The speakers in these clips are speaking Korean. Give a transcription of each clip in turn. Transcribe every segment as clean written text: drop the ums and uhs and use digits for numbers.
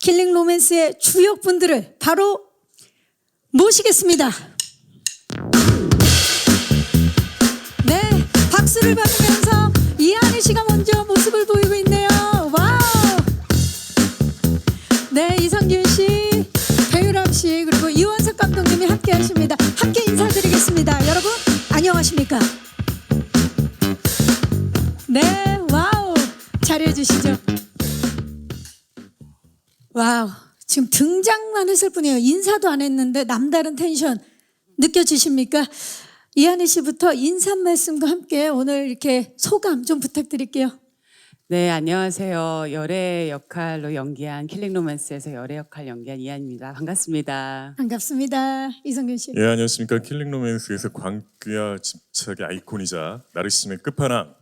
킬링 로맨스의 주역분들을 바로 모시겠습니다. 네, 박수를 받으면서 이한희 씨가 먼저 모습을 보이고 있네요. 와우. 네, 이성균 씨, 배유람 씨, 그리고 이원석 감독님이 함께 하십니다. 함께 인사드리겠습니다. 여러분, 안녕하십니까? 네, 와우. 자리해 주시죠. 와우. 지금 등장만 했을 뿐이에요. 인사도 안 했는데 남다른 텐션 느껴지십니까? 이한희 씨부터 인사 말씀과 함께 오늘 이렇게 소감 좀 부탁드릴게요. 네, 안녕하세요. 열애 역할로 연기한 킬링 로맨스에서 열애 역할 연기한 이한입니다. 반갑습니다. 반갑습니다. 이성균 씨. 예, 안녕하십니까. 킬링 로맨스에서 광기와 집착의 아이콘이자 나르시즘의 끝판왕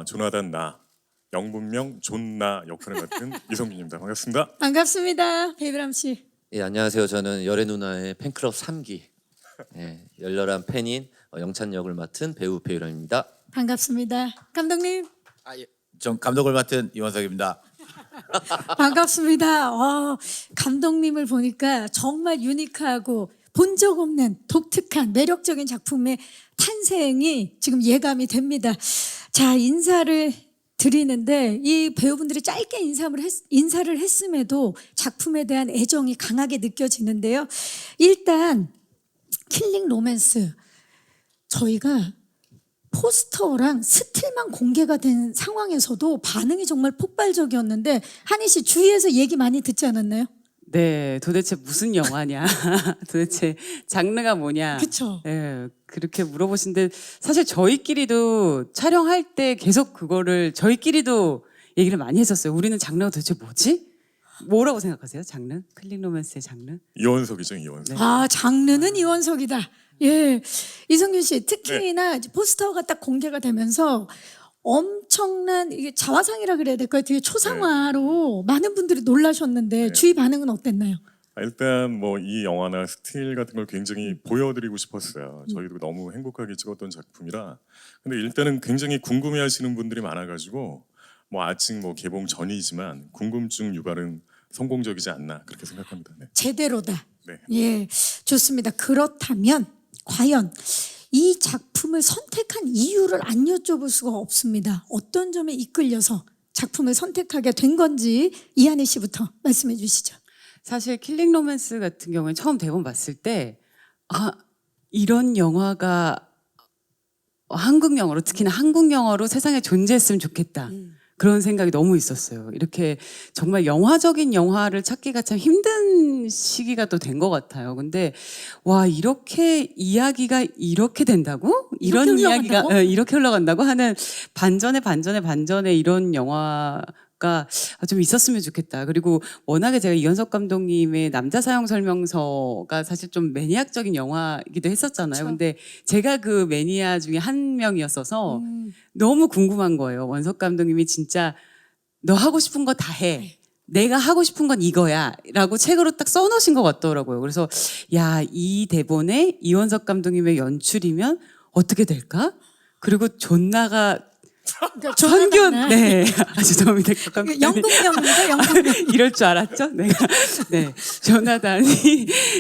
조나단 나, 영분명 존나 역할을 맡은 이성균입니다. 반갑습니다. 반갑습니다. 배유람 씨. 예, 안녕하세요. 저는 열애 누나의 팬클럽 3기 열렬한 팬인 영찬 역을 맡은 배우 배유람입니다. 반갑습니다. 감독님. 전 감독을 맡은 이원석입니다. 반갑습니다. 감독님을 보니까 정말 유니크하고 본 적 없는 독특한 매력적인 작품의 탄생이 지금 예감이 됩니다. 자, 인사를 드리는데 이 배우분들이 짧게 인사를 했음에도 작품에 대한 애정이 강하게 느껴지는데요. 일단 킬링 로맨스 저희가 포스터랑 스틸만 공개가 된 상황에서도 반응이 정말 폭발적이었는데 한희 씨 주위에서 얘기 많이 듣지 않았나요? 네, 도대체 무슨 영화냐? 도대체 장르가 뭐냐? 그쵸. 네, 그렇게 물어보신데 사실 저희끼리도 촬영할 때 계속 그거를 저희끼리도 얘기를 많이 했었어요. 우리는 장르가 도대체 뭐지? 뭐라고 생각하세요? 장르? 킬링 로맨스의 장르? 이원석이죠, 이원석. 장르는 이원석이다. 예, 이성균 씨 특히나 이제 포스터가 딱 공개가 되면서 엄청난 이게 자화상이라 그래야 될까요? 되게 초상화로 많은 분들이 놀라셨는데 주위 반응은 어땠나요? 일단 뭐 이 영화나 스틸 같은 걸 굉장히 보여드리고 싶었어요. 저희도 너무 행복하게 찍었던 작품이라. 근데 일단은 굉장히 궁금해하시는 분들이 많아가지고 뭐 아직 뭐 개봉 전이지만 궁금증 유발은 성공적이지 않나 그렇게 생각합니다. 네. 제대로다. 네. 예, 좋습니다. 그렇다면 과연 이 작품을 선택한 이유를 안 여쭤볼 수가 없습니다. 어떤 점에 이끌려서 작품을 선택하게 된 건지 이한희 씨부터 말씀해 주시죠. 사실 킬링 로맨스 같은 경우에 처음 대본 봤을 때 이런 영화가 한국 영어로 특히나 한국 영어로 세상에 존재했으면 좋겠다. 그런 생각이 너무 있었어요. 이렇게 정말 영화적인 영화를 찾기가 참 힘든 시기가 또 된 것 같아요. 근데 와 이렇게 이야기가 이렇게 된다고? 이런 이야기가 이렇게 흘러간다고 하는 반전에 이런 영화가 좀 있었으면 좋겠다. 그리고 워낙에 제가 이현석 감독님의 남자 사용 설명서가 사실 좀 매니악적인 영화이기도 했었잖아요. 그렇죠. 근데 제가 그 매니아 중에 한 명이었어서 너무 궁금한 거예요. 원석 감독님이 진짜 너 하고 싶은 거 다 해. 내가 하고 싶은 건 이거야 라고 책으로 딱 써놓으신 것 같더라고요. 그래서 야, 이 대본에 이원석 감독님의 연출이면 어떻게 될까? 그리고 존나가 그러니까 선균 네 죄송합니다. 영국명입니다. 영국명. 이럴 줄 알았죠? 내가 네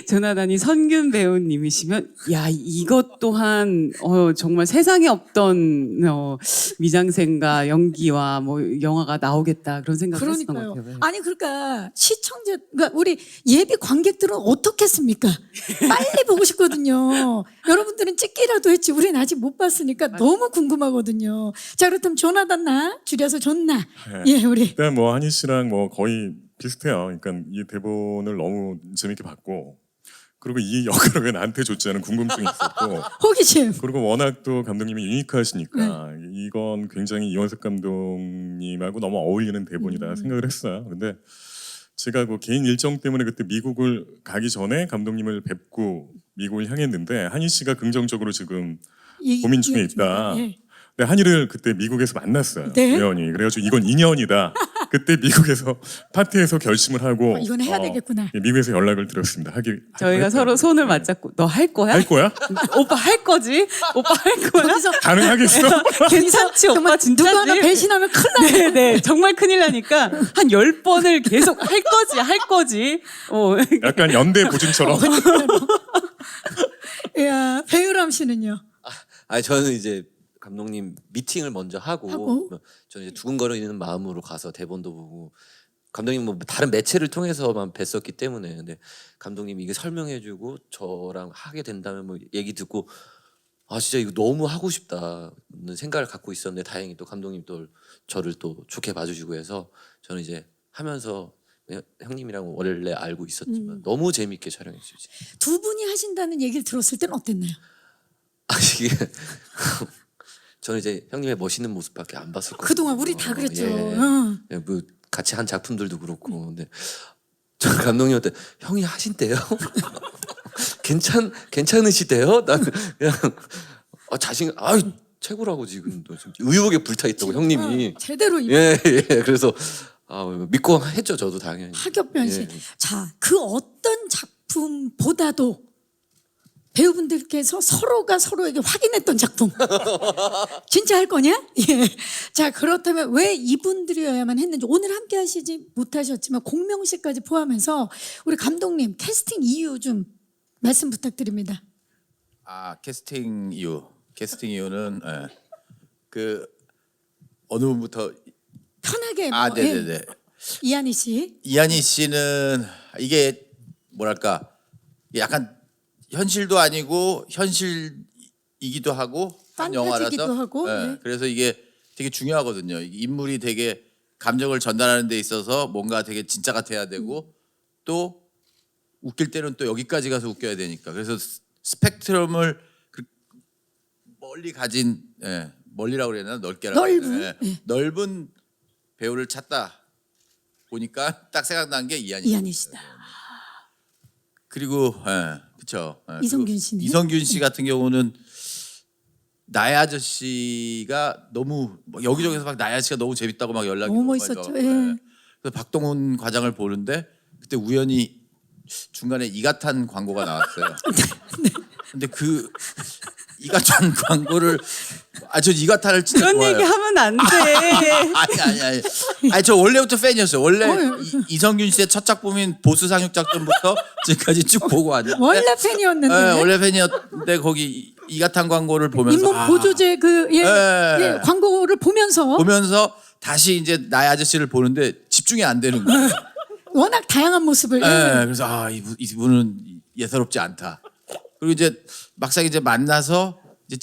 조나단이 선균 배우님이시면 야 이것 또한 정말 세상에 없던 미장센과 연기와 뭐 영화가 나오겠다 그런 생각을 했었던 것 그러니까요. 같아요. 네. 아니 그러니까 시청자, 그러니까 우리 예비 관객들은 어떻겠습니까? 빨리 보고 싶거든요. 여러분들은 찍기라도 했지 우리는 아직 못 봤으니까 너무 궁금하거든요. 자 그렇다면 조나단 나 줄여서 존나. 예, 우리 일단 뭐 한희 씨랑 뭐 거의 비슷해요. 그러니까 이 대본을 너무 재밌게 봤고 그리고 이 역할을 왜 나한테 줬지 하는 궁금증이 있었고 호기심. 그리고 워낙 또 감독님이 유니크하시니까 이건 굉장히 이원석 감독님하고 너무 어울리는 대본이다 생각을 했어요. 근데 제가 그 개인 일정 때문에 그때 미국을 가기 전에 감독님을 뵙고 미국을 향했는데 한희 씨가 긍정적으로 지금 고민 중에 있다. 예. 근데 한이를 그때 미국에서 만났어요. 네? 우연히. 그래가지고 이건 인연이다. 그때 미국에서 파티에서 결심을 하고 이건 해야 되겠구나. 미국에서 연락을 드렸습니다. 저희가 서로 손을 맞잡고 너 할 거야? 할 거야? 오빠 할 거지? 오빠 할 거야? 거기서 가능하겠어? 괜찮지 오빠 진짜지? 누구 하나 배신하면 큰일 나네. 네네 정말 큰일 나니까 한 10번을 계속 할 거지. 약간 연대 보증처럼. 야, 배우람 씨는요? 아니 저는 이제 감독님 미팅을 먼저 하고 저는 이제 두근거리는 마음으로 가서 대본도 보고 감독님 뭐 다른 매체를 통해서만 뵀었기 때문에 근데 감독님이 이게 설명해주고 저랑 하게 된다면 뭐 얘기 듣고 아 진짜 이거 너무 하고 싶다는 생각을 갖고 있었는데 다행히 또 감독님 또 저를 또 좋게 봐주시고 해서 저는 이제 하면서 형님이랑 원래 알고 있었지만 너무 재밌게 촬영했어요. 진짜. 두 분이 하신다는 얘기를 들었을 때는 어땠나요? 아 이게 저는 이제 형님의 멋있는 모습밖에 안 봤었거든요. 그동안 우리 다 그랬죠. 예. 어. 예, 뭐 같이 한 작품들도 그렇고 근데 저 감독님한테 형이 하신대요? 괜찮으시대요? 나는 그냥 최고라고 지금 의욕에 불타 있다고 형님이 제대로 예 그래서 믿고 했죠 저도 당연히 하격 변신. 예. 자, 그 어떤 작품보다도 배우분들께서 서로가 서로에게 확인했던 작품. 진짜 할 거냐? 예. 자, 그렇다면 왜 이분들이어야만 했는지 오늘 함께 하시지 못하셨지만 공명씨까지 포함해서 우리 감독님 캐스팅 이유 좀 말씀 부탁드립니다. 캐스팅 이유는 그 어느 분부터 편하게 네네네. 이한희 씨. 이한희 씨는 이게 뭐랄까 약간 현실도 아니고 현실이기도 하고 한 영화라서 판타지기도 하고, 네. 그래서 이게 되게 중요하거든요. 인물이 되게 감정을 전달하는 데 있어서 뭔가 되게 진짜 같아야 되고 또 웃길 때는 또 여기까지 가서 웃겨야 되니까 그래서 스펙트럼을 멀리 가진 멀리라고 그래야 되나 넓게라고 넓은? 넓은 배우를 찾다 보니까 딱 생각난 게 이한희 씨다. 그리고 그렇죠. 이성균 씨는? 이성균 씨 같은 경우는 나의 아저씨가 너무 여기저기서 막 나의 아저씨가 너무 재밌다고 막 연락이 너무 너무 멋있었죠. 많이 예. 와요. 그래서 박동훈 과장을 보는데 그때 우연히 중간에 이가탄 광고가 나왔어요. 근데 그 이가탄 광고를 저 이가탄을 진짜 그런 좋아해요. 얘기 하면 안 돼. 아니 저 원래부터 팬이었어요. 원래 이성균 씨의 첫 작품인 보수 상륙작전부터 지금까지 쭉 보고 왔는데 원래 팬이었는데. 원래 팬이었는데 거기 이가탄 광고를 보면서 잇몸 보조제 광고를 보면서 다시 이제 나의 아저씨를 보는데 집중이 안 되는 거예요. 워낙 다양한 모습을. 그래서 이분은 예사롭지 않다. 그리고 이제 막상 이제 만나서 이제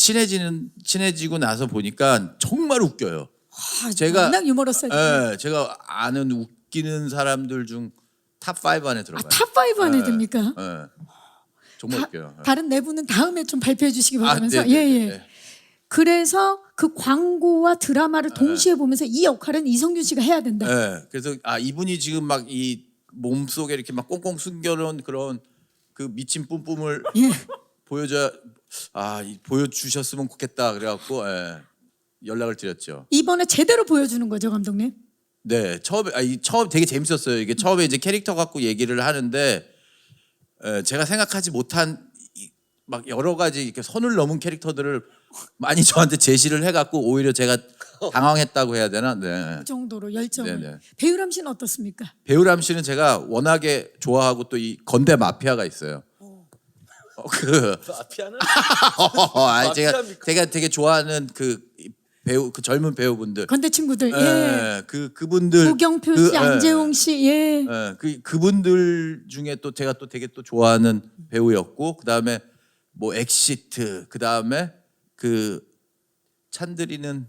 친해지고 나서 보니까 정말 웃겨요. 워낙 유머러스하죠. 제가 아는 웃기는 사람들 중 탑 5 안에 들어가요. 탑5 안에 듭니까? 정말 웃겨요. 다른 내부는 다음에 좀 발표해 주시기 바라면서. 네. 그래서 그 광고와 드라마를 동시에 보면서 이 역할은 이성균 씨가 해야 된다. 그래서 이분이 지금 막 이 몸속에 이렇게 막 꽁꽁 숨겨놓은 그런 그 미친 뿜뿜을 보여주셨으면 좋겠다 그래갖고 연락을 드렸죠. 이번에 제대로 보여주는 거죠, 감독님? 네, 처음 되게 재밌었어요. 이게 처음에 이제 캐릭터 갖고 얘기를 하는데 제가 생각하지 못한 막 여러 가지 이렇게 선을 넘은 캐릭터들을 많이 저한테 제시를 해갖고 오히려 제가 당황했다고 해야 되나? 네. 그 정도로 열정을. 네네. 배우람 씨는 어떻습니까? 배우람 씨는 제가 워낙에 좋아하고 또 이 건대 마피아가 있어요. 마피아는? 제가 되게 좋아하는 그 배우 그 젊은 배우분들. 건대 친구들. 그분들 고경표 씨, 안재홍 씨. 그분들 중에 또 제가 또 되게 또 좋아하는 배우였고 그다음에 뭐 엑시트 그다음에 그 찬들이는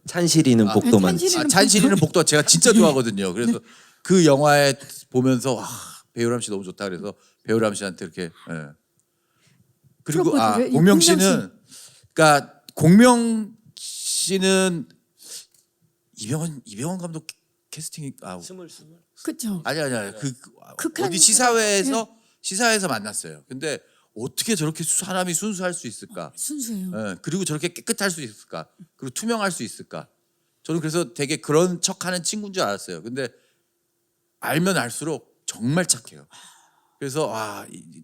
찬실이는 복도만. 찬실이는 복도 제가 진짜 좋아하거든요. 그래서 그 영화에 보면서 배우람 씨 너무 좋다 그래서 배우람 씨한테 이렇게 그리고 프로포즈를, 공명 씨는 그러니까 공명 씨는 이병헌 감독 캐스팅이 스물. 그렇죠. 아니 극한 어디 시사회에서 만났어요. 근데 어떻게 저렇게 사람이 순수할 수 있을까? 순수해요. 그리고 저렇게 깨끗할 수 있을까? 그리고 투명할 수 있을까? 저는 그래서 되게 그런 척하는 친구인 줄 알았어요. 근데 알면 알수록 정말 착해요. 그래서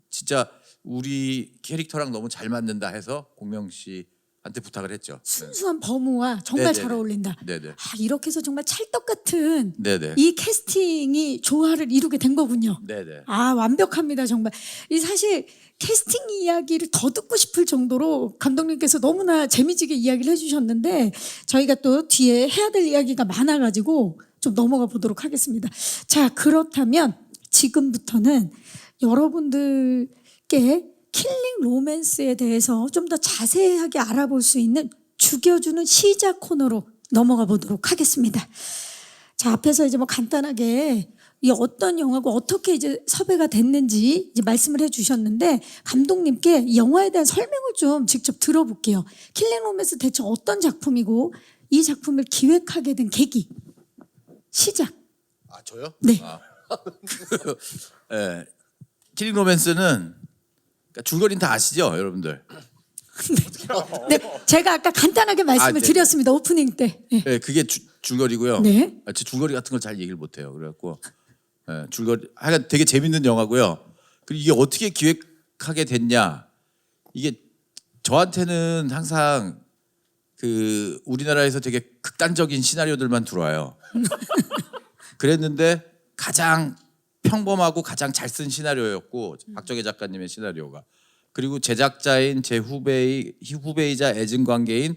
진짜 우리 캐릭터랑 너무 잘 맞는다 해서 공명 씨한테 부탁을 했죠. 순수한 범우와 정말 네네네. 잘 어울린다. 네네. 이렇게 해서 정말 찰떡 같은 네네. 이 캐스팅이 조화를 이루게 된 거군요. 네네. 완벽합니다 정말. 이 사실 캐스팅 이야기를 더 듣고 싶을 정도로 감독님께서 너무나 재미지게 이야기를 해주셨는데 저희가 또 뒤에 해야 될 이야기가 많아가지고 좀 넘어가 보도록 하겠습니다. 자, 그렇다면 지금부터는 여러분들께 킬링 로맨스에 대해서 좀 더 자세하게 알아볼 수 있는 죽여주는 시작 코너로 넘어가 보도록 하겠습니다. 자, 앞에서 이제 뭐 간단하게 이 어떤 영화고 어떻게 이제 섭외가 됐는지 이제 말씀을 해주셨는데 감독님께 이 영화에 대한 설명을 좀 직접 들어볼게요. 킬링 로맨스 대체 어떤 작품이고 이 작품을 기획하게 된 계기, 시작. 저요? 네. 예. 킬링 로맨스는 그러니까 줄거리는 다 아시죠, 여러분들? 네, 제가 아까 간단하게 말씀을 네. 드렸습니다. 오프닝 때. 네. 네, 그게 줄거리고요. 네. 제 줄거리 같은 걸 잘 얘기를 못해요. 그래갖고 줄거리 하여간 되게 재밌는 영화고요. 그리고 이게 어떻게 기획하게 됐냐? 이게 저한테는 항상 그 우리나라에서 되게 극단적인 시나리오들만 들어와요. 그랬는데 가장 평범하고 가장 잘 쓴 시나리오였고 박정혜 작가님의 시나리오가. 그리고 제작자인 제 후배이자 애증 관계인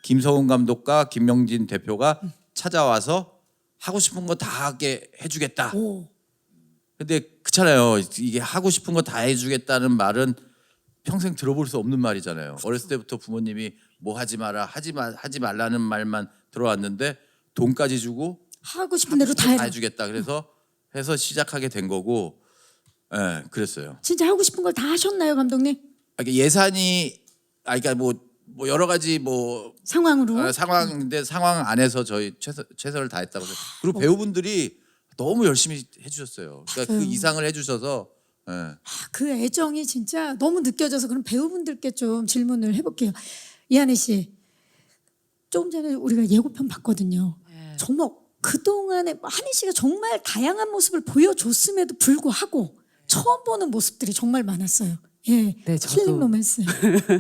김성훈 감독과 김명진 대표가 찾아와서 하고 싶은 거 다 하게 해주겠다. 근데 그렇잖아요. 이게 하고 싶은 거 다 해주겠다는 말은 평생 들어볼 수 없는 말이잖아요. 어렸을 때부터 부모님이 뭐 하지 마라, 하지 말라는 말만 들어왔는데 돈까지 주고 하고 싶은 대로 다 해라. 해주겠다. 그래서 해서 시작하게 된 거고, 그랬어요. 진짜 하고 싶은 걸 다 하셨나요, 감독님? 그러니까 예산이, 그러니까 뭐 여러 가지 뭐 상황으로. 상황인데 상황 안에서 저희 최선을 다했다고. 그리고 배우분들이 너무 열심히 해주셨어요. 그러니까 그 이상을 해주셔서. 그 애정이 진짜 너무 느껴져서 그럼 배우분들께 좀 질문을 해볼게요. 이한희 씨, 조금 전에 우리가 예고편 봤거든요. 정말 그동안에 한희 씨가 정말 다양한 모습을 보여줬음에도 불구하고 처음 보는 모습들이 정말 많았어요. 예, 네, 저도. 킬링 로맨스.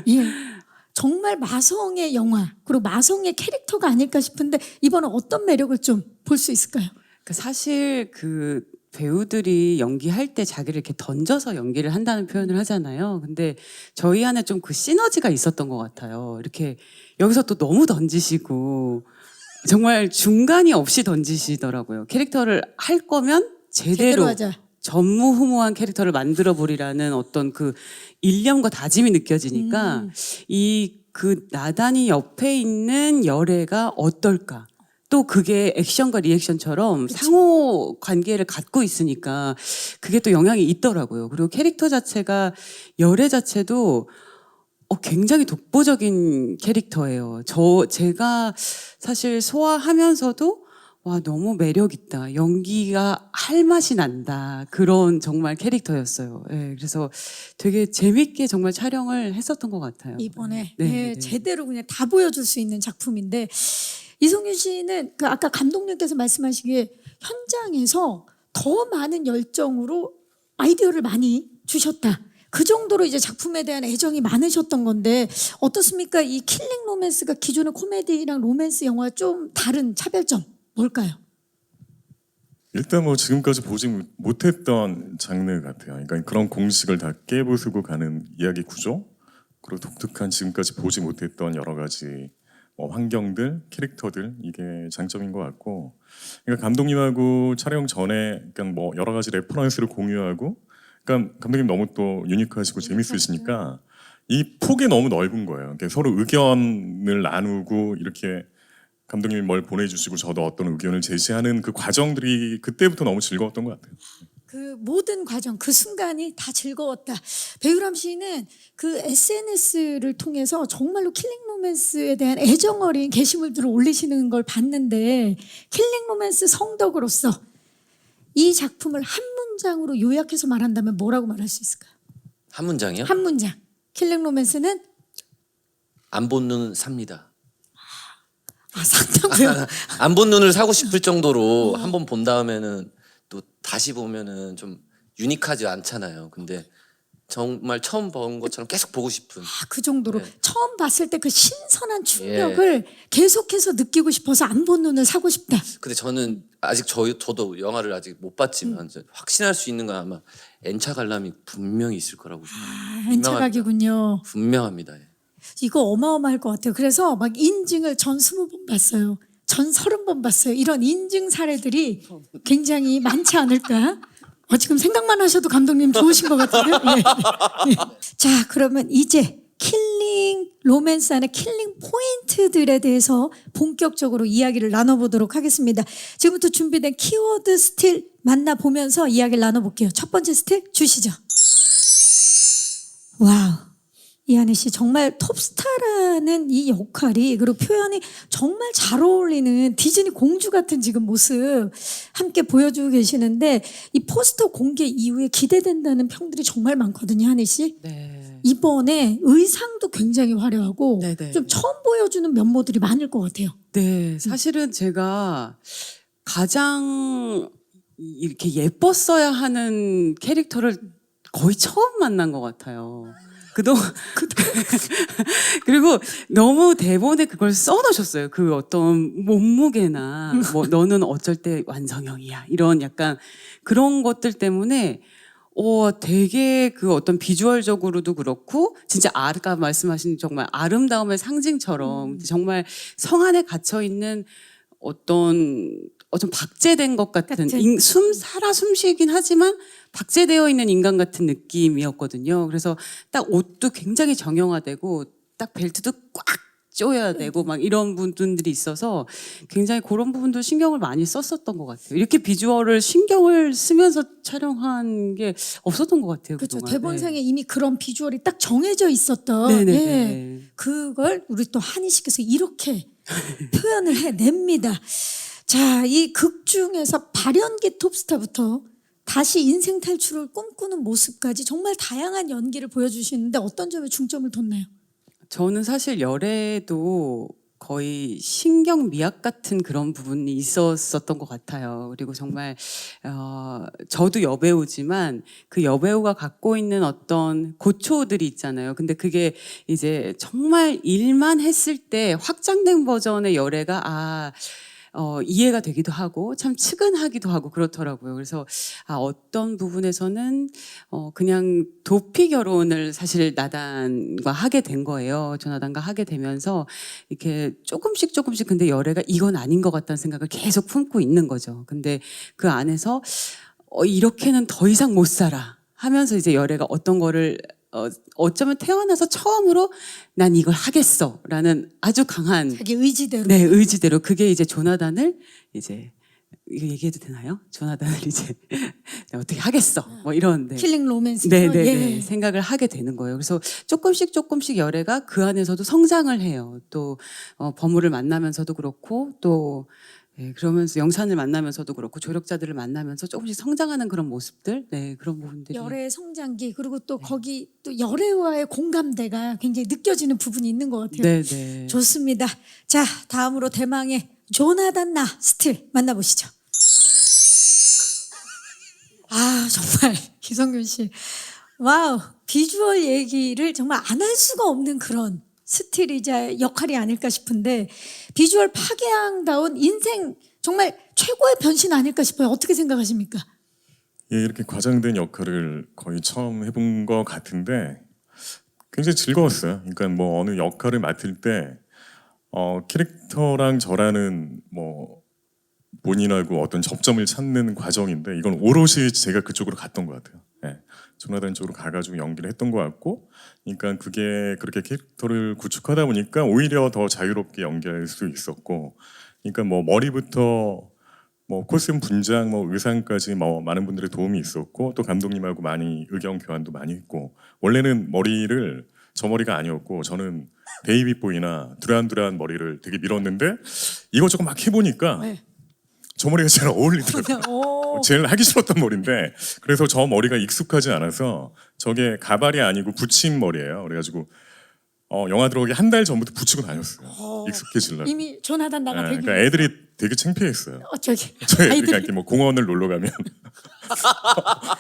예, 정말 마성의 영화 그리고 마성의 캐릭터가 아닐까 싶은데 이번엔 어떤 매력을 좀 볼 수 있을까요? 사실 그 배우들이 연기할 때 자기를 이렇게 던져서 연기를 한다는 표현을 하잖아요. 근데 저희 안에 좀 그 시너지가 있었던 것 같아요. 이렇게 여기서 또 너무 던지시고 정말 중간이 없이 던지시더라고요. 캐릭터를 할 거면 제대로 하자. 전무후무한 캐릭터를 만들어 보리라는 어떤 그 일념과 다짐이 느껴지니까 이 그 나단이 옆에 있는 열애가 어떨까? 또 그게 액션과 리액션처럼 상호 관계를 갖고 있으니까 그게 또 영향이 있더라고요. 그리고 캐릭터 자체가 열애 자체도 굉장히 독보적인 캐릭터예요. 제가 사실 소화하면서도 와 너무 매력 있다. 연기가 할 맛이 난다. 그런 정말 캐릭터였어요. 예, 그래서 되게 재밌게 정말 촬영을 했었던 것 같아요. 이번에 네, 예, 네. 제대로 그냥 다 보여줄 수 있는 작품인데 이성균 씨는 그 아까 감독님께서 말씀하시기에 현장에서 더 많은 열정으로 아이디어를 많이 주셨다. 그 정도로 이제 작품에 대한 애정이 많으셨던 건데 어떻습니까? 이 킬링 로맨스가 기존의 코미디랑 로맨스 영화 좀 다른 차별점 뭘까요? 일단 뭐 지금까지 보지 못했던 장르 같아요. 그러니까 그런 공식을 다 깨부수고 가는 이야기 구조, 그리고 독특한 지금까지 보지 못했던 여러 가지 환경들, 캐릭터들, 이게 장점인 것 같고, 그러니까 감독님하고 촬영 전에 그러니까 뭐 여러 가지 레퍼런스를 공유하고, 그러니까 감독님 너무 또 유니크하시고 재밌으시니까 이 폭이 너무 넓은 거예요. 그러니까 서로 의견을 나누고 이렇게 감독님이 뭘 보내주시고 저도 어떤 의견을 제시하는 그 과정들이 그때부터 너무 즐거웠던 것 같아요. 그 모든 과정, 그 순간이 다 즐거웠다. 배우람 씨는 그 SNS를 통해서 정말로 킬링 로맨스에 대한 애정 어린 게시물들을 올리시는 걸 봤는데 킬링 로맨스 성덕으로서 이 작품을 한 문장으로 요약해서 말한다면 뭐라고 말할 수 있을까요? 한 문장이요? 한 문장. 킬링 로맨스는 안 본 눈 삽니다. 아, 상당해요. 안 본 눈을 사고 싶을 정도로 한 번 본 다음에는 또 다시 보면은 좀 유니크하지 않잖아요. 근데 정말 처음 본 것처럼 계속 보고 싶은. 아, 그 정도로 네. 처음 봤을 때 그 신선한 충격을 계속해서 느끼고 싶어서 안 본 눈을 사고 싶다. 근데 저는 아직 저도 영화를 아직 못 봤지만 확신할 수 있는 건 아마 N차 관람이 분명히 있을 거라고 아, 엔차각이군요. 분명합니다. 예. 이거 어마어마할 것 같아요. 그래서 막 인증을 전 20번 봤어요. 전 30번 봤어요. 이런 인증 사례들이 굉장히 많지 않을까? 지금 생각만 하셔도 감독님 좋으신 것 같은데요. 예. 예. 자, 그러면 이제 킬링 로맨스 안의 킬링 포인트들에 대해서 본격적으로 이야기를 나눠보도록 하겠습니다. 지금부터 준비된 키워드 스틸 만나보면서 이야기를 나눠볼게요. 첫 번째 스틸 주시죠. 와우. 이한희 씨 정말 톱스타라는 이 역할이 그리고 표현이 정말 잘 어울리는 디즈니 공주 같은 지금 모습 함께 보여주고 계시는데 이 포스터 공개 이후에 기대된다는 평들이 정말 많거든요, 한희 씨. 네. 이번에 의상도 굉장히 화려하고 네네. 좀 처음 보여주는 면모들이 많을 것 같아요. 네, 사실은 제가 가장 이렇게 예뻤어야 하는 캐릭터를 거의 처음 만난 것 같아요. 그동안 그리고 너무 대본에 그걸 써놓으셨어요. 그 어떤 몸무게나 뭐 너는 어쩔 때 완성형이야 이런 약간 그런 것들 때문에 되게 그 어떤 비주얼적으로도 그렇고 진짜 아까 말씀하신 정말 아름다움의 상징처럼 정말 성 안에 갇혀 있는 어떤 박제된 것 같은 살아 숨쉬긴 하지만 박제되어 있는 인간 같은 느낌이었거든요. 그래서 딱 옷도 굉장히 정형화되고 딱 벨트도 꽉 조여야 되고 막 이런 부분들이 있어서 굉장히 그런 부분도 신경을 많이 썼었던 것 같아요. 이렇게 비주얼을 신경을 쓰면서 촬영한 게 없었던 것 같아요. 그렇죠. 그동안. 대본상에 네. 이미 그런 비주얼이 딱 정해져 있었던 네네네. 예. 그걸 우리 또 한희 씨께서 이렇게 표현을 해냅니다. 자, 이 극 중에서 발연기 톱스타부터 다시 인생 탈출을 꿈꾸는 모습까지 정말 다양한 연기를 보여주시는데 어떤 점에 중점을 뒀나요? 저는 사실 열애도 거의 신경미약 같은 그런 부분이 있었던 것 같아요. 그리고 정말 저도 여배우지만 그 여배우가 갖고 있는 어떤 고초들이 있잖아요. 근데 그게 이제 정말 일만 했을 때 확장된 버전의 열애가 이해가 되기도 하고 참 측은하기도 하고 그렇더라고요. 그래서 어떤 부분에서는 그냥 도피 결혼을 사실 나단과 하게 된 거예요. 조나단과 하게 되면서 이렇게 조금씩 근데 열애가 이건 아닌 것 같다는 생각을 계속 품고 있는 거죠. 근데 그 안에서 이렇게는 더 이상 못 살아 하면서 이제 열애가 어떤 거를 어쩌면 태어나서 처음으로 난 이걸 하겠어라는 아주 강한 자기 의지대로. 네, 의지대로 그게 이제 조나단을 이제 이거 얘기해도 되나요? 조나단을 이제 내가 어떻게 하겠어 뭐 이런 킬링 로맨스. 네네네 생각을 하게 되는 거예요. 그래서 조금씩 열애가 그 안에서도 성장을 해요. 또 버물을 만나면서도 그렇고 또 그러면서 영산을 만나면서도 그렇고 조력자들을 만나면서 조금씩 성장하는 그런 모습들, 네 그런 부분들이 열애의 성장기 그리고 또 거기 또 열애와의 공감대가 굉장히 느껴지는 부분이 있는 것 같아요. 네네. 좋습니다. 자, 다음으로 대망의 조나단 나 스틸 만나보시죠. 정말 기성균 씨, 와우 비주얼 얘기를 정말 안 할 수가 없는 그런 스틸이자 역할이 아닐까 싶은데 비주얼 파괴왕다운 인생 정말 최고의 변신 아닐까 싶어요. 어떻게 생각하십니까? 예, 이렇게 과장된 역할을 거의 처음 해본 것 같은데 굉장히 즐거웠어요. 그러니까 뭐 어느 역할을 맡을 때 캐릭터랑 저라는 뭐 본인하고 어떤 접점을 찾는 과정인데 이건 오롯이 제가 그쪽으로 갔던 것 같아요. 예, 조나단 쪽으로 가가지고 연기를 했던 것 같고, 그러니까 그게 그렇게 캐릭터를 구축하다 보니까 오히려 더 자유롭게 연기할 수 있었고, 그러니까 뭐 머리부터 뭐 코스튬 분장, 뭐 의상까지 뭐 많은 분들의 도움이 있었고 또 감독님하고 많이 의견 교환도 많이 했고 원래는 머리를 저 머리가 아니었고 저는 베이비보이나 두란두란 머리를 되게 밀었는데 이거 조금 막 해보니까 네. 저 머리가 제일 어울리더라고요. 제일 하기 싫었던 머리인데 그래서 저 머리가 익숙하지 않아서 저게 가발이 아니고 붙임 머리예요. 그래가지고 영화 들어오기 한 달 전부터 붙이고 다녔어요. 익숙해지려고. 이미 조나단 나가 네, 되기 그러니까 애들이 되게 창피했어요. 저기 저희 애들이 아이들이 이렇게 뭐 공원을 놀러 가면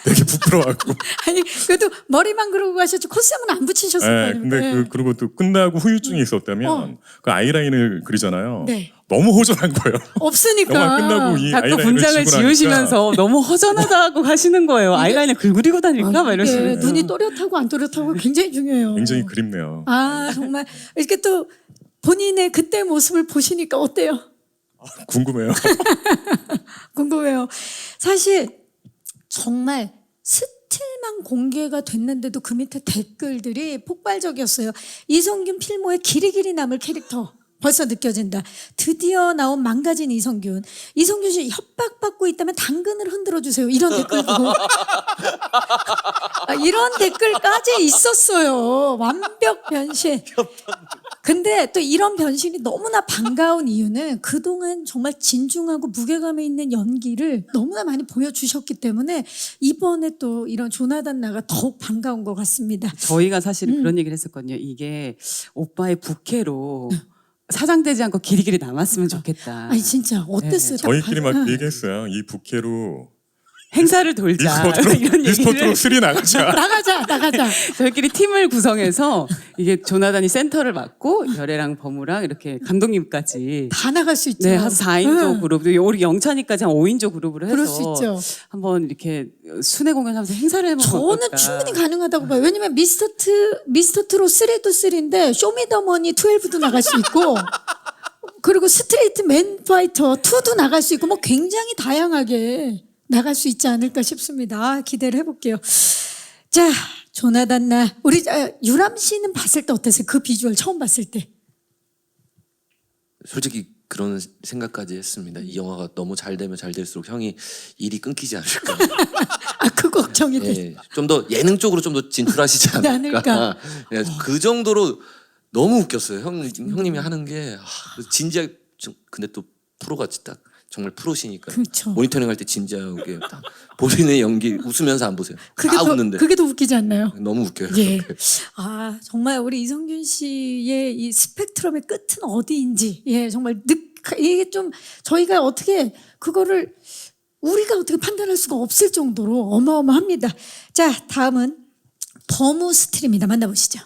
되게 부끄러워하고. 아니 그래도 머리만 그러고 가셨지 콧sem은 안 붙이셨을 거 네, 아닙니까? 근데 예. 그리고 또 끝나고 후유증이 있었다면 어. 그 아이라인을 그리잖아요. 네. 너무 호전한 거예요. 없으니까. 영화 끝나고 이 자꾸 아이라인을 분장을 지고 나니까 지으시면서 너무 허전하다고 하시는 거예요. 아이라인을 긁으리고 다닐까? 막 이게 이러시면서. 눈이 또렷하고 안 또렷하고 굉장히 중요해요. 굉장히 그립네요. 아 정말 이렇게 또 본인의 그때 모습을 보시니까 어때요? 궁금해요. 궁금해요. 사실 정말 스틸만 공개가 됐는데도 그 밑에 댓글들이 폭발적이었어요. 이성균 필모의 길이길이 남을 캐릭터 벌써 느껴진다. 드디어 나온 망가진 이성균. 이성균 씨 협박받고 있다면 당근을 흔들어 주세요. 이런 댓글도. 이런 댓글까지 있었어요. 완벽 변신. 근데 또 이런 변신이 너무나 반가운 이유는 그동안 정말 진중하고 무게감에 있는 연기를 너무나 많이 보여주셨기 때문에 이번에 또 이런 조나단 나가 더욱 반가운 것 같습니다. 저희가 사실 그런 얘기를 했었거든요. 이게 오빠의 부캐로 사장되지 않고 길이길이 남았으면 좋겠다. 아니 진짜 어땠어요? 딱 저희끼리 막 봐- 그 얘기했어요. 이 부캐로 행사를 돌자. 이런 디스포트로 얘기를 3 나가자. 나가자. 저희끼리 팀을 구성해서 이게 조나단이 센터를 맡고 열애랑 범우랑 이렇게 감독님까지 다 나갈 수 있죠. 네, 한 4인조 응. 그룹, 우리 영찬이까지 한 5인조 그룹으로 해서 그럴 수 있죠. 한번 이렇게 순회 공연하면서 행사를 해보면 저는 어떨까. 충분히 가능하다고 봐요. 왜냐면 미스터 트롯 3도 3인데 쇼미더머니 12도 나갈 수 있고 그리고 스트레이트 맨 파이터 2도 나갈 수 있고 뭐 굉장히 다양하게 나갈 수 있지 않을까 싶습니다. 기대를 해볼게요. 자, 조나단 나 우리 유람 씨는 봤을 때 어땠어요? 그 비주얼 처음 봤을 때. 솔직히 그런 생각까지 했습니다. 이 영화가 너무 잘 되면 잘 될수록 형이 일이 끊기지 않을까. 그 걱정이 돼. 예, 좀 더 예능 쪽으로 좀 더 진출하시지 않을까. 않을까. 예, 그 정도로 너무 웃겼어요. 형님이 하는 게 진지하게 근데 또 프로같이 딱 정말 프로시니까 그렇죠. 모니터링 할 때 진지하게 딱 본인의 연기 웃으면서 안 보세요. 다 웃는데 그게 더 웃기지 않나요? 너무 웃겨요. 예. 그렇게. 아, 정말 우리 이성균 씨의 이 스펙트럼의 끝은 어디인지, 예, 정말 이게 좀 저희가 어떻게 그거를 우리가 어떻게 판단할 수가 없을 정도로 어마어마합니다. 자, 다음은 범우 스틸입니다. 만나보시죠.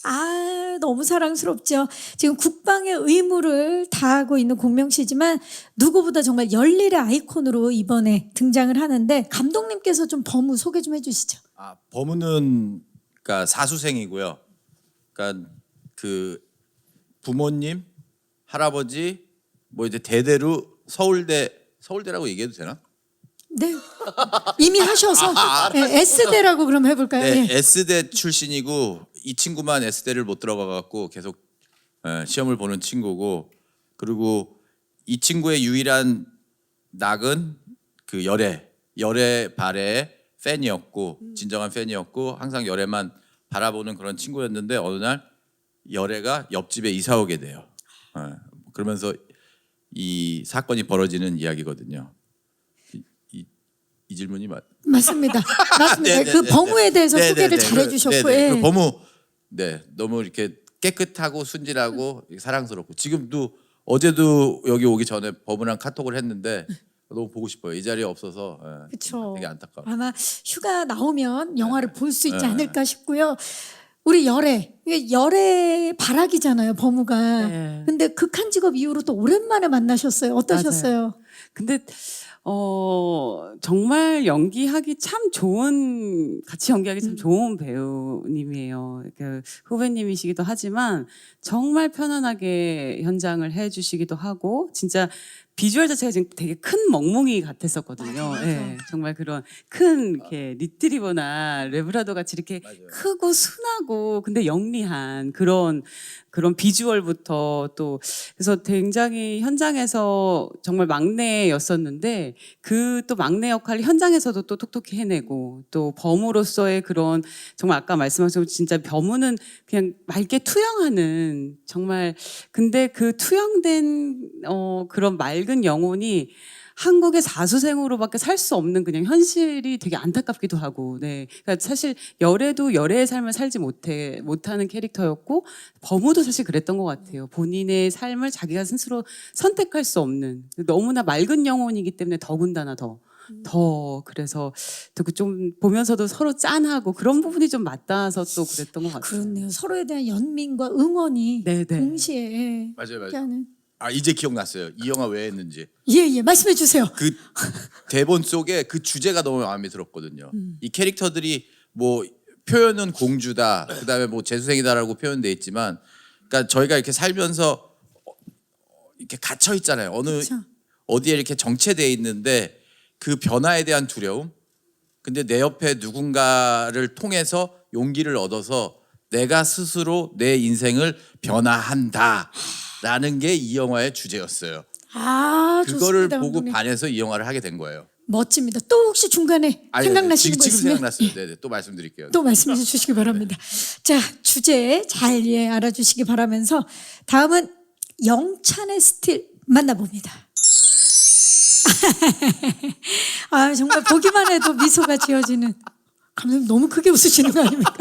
아, 너무 사랑스럽죠. 지금 국방의 의무를 다하고 있는 공명씨지만 누구보다 정말 열일의 아이콘으로 이번에 등장을 하는데 감독님께서 좀 범우 소개 좀 해주시죠. 범우는 그러니까 사수생이고요. 그러니까 그 부모님, 할아버지 뭐 이제 대대로 서울대라고 얘기해도 되나? 네. 이미 하셔서 네, S대라고 그럼 해볼까요? 네, 예. S대 출신이고 이 친구만 S대를 못 들어가 갖고 계속 시험을 보는 친구고 그리고 이 친구의 유일한 낙은 그 열애 발의 팬이었고 진정한 팬이었고 항상 열애만 바라보는 그런 친구였는데 어느 날 열애가 옆집에 이사 오게 돼요. 그러면서 이 사건이 벌어지는 이야기거든요. 이 질문이 맞습니다. 맞습니다. 네, 그 네, 범우에 네, 대해서 네, 소개를 네, 잘 네, 해주셨고, 네, 네. 예. 그 범우 너무 이렇게 깨끗하고 순진하고 사랑스럽고 지금도 어제도 여기 오기 전에 범우랑 카톡을 했는데 너무 보고 싶어요. 이 자리에 없어서 그렇죠. 되게 안타까워. 아마 휴가 나오면 영화를 볼 수 있지 네. 않을까 싶고요. 우리 이게 열애 발악이잖아요, 범우가. 네. 근데 극한 직업 이후로 또 오랜만에 만나셨어요. 어떠셨어요? 근데 정말 연기하기 참 좋은 같이 연기하기 참 좋은 배우님이에요. 그 후배님이시기도 하지만 정말 편안하게 현장을 해주시기도 하고 진짜 비주얼 자체가 지금 되게 큰 멍멍이 같았었거든요. 맞아. 예, 정말 그런 큰 이렇게 리트리버나 레브라도 같이 이렇게 크고 순하고 근데 영리한 그런 비주얼부터 또 그래서 굉장히 현장에서 정말 막내였었는데 그 또 막내 역할 현장에서도 또 톡톡히 해내고 또 범우로서의 그런 정말 아까 말씀하신 진짜 범우는 그냥 맑게 투영하는 정말 근데 그 투영된 그런 맑은 영혼이 한국의 사수생으로밖에 살 수 없는 그냥 현실이 되게 안타깝기도 하고, 네. 그러니까 사실 열애도 열애의 삶을 살지 못하는 캐릭터였고, 버무도 사실 그랬던 것 같아요. 본인의 삶을 자기가 스스로 선택할 수 없는, 너무나 맑은 영혼이기 때문에 더군다나 더 그래서 좀 보면서도 서로 짠하고 그런 부분이 좀 맞닿아서 또 그랬던 것 같아요. 그렇네요. 서로에 대한 연민과 응원이 네네. 동시에 맞아요. 이렇게 하는. 아 이제 기억났어요. 이 영화 왜 했는지. 예, 말씀해 주세요. 그 대본 속에 그 주제가 너무 마음에 들었거든요. 이 캐릭터들이 뭐 표현은 공주다, 그다음에 뭐 재수생이다라고 표현돼 있지만, 그러니까 저희가 이렇게 살면서 이렇게 갇혀 있잖아요. 그렇죠. 어디에 이렇게 정체돼 있는데 그 변화에 대한 두려움. 근데 내 옆에 누군가를 통해서 용기를 얻어서 내가 스스로 내 인생을 변화한다라는 게 이 영화의 주제였어요. 아, 그거를 좋습니다, 보고 감독님. 반해서 이 영화를 하게 된 거예요. 멋집니다. 또 혹시 중간에 아니, 생각나시는 거 지금 있으면 생각났어요. 네네, 또 말씀드릴게요. 또 말씀해 주시기 바랍니다. 자, 주제 잘 알아주시기 바라면서 다음은 영찬의 스틸 만나봅니다. 아, 정말 보기만 해도 미소가 지어지는. 감독님 너무 크게 웃으시는 거 아닙니까?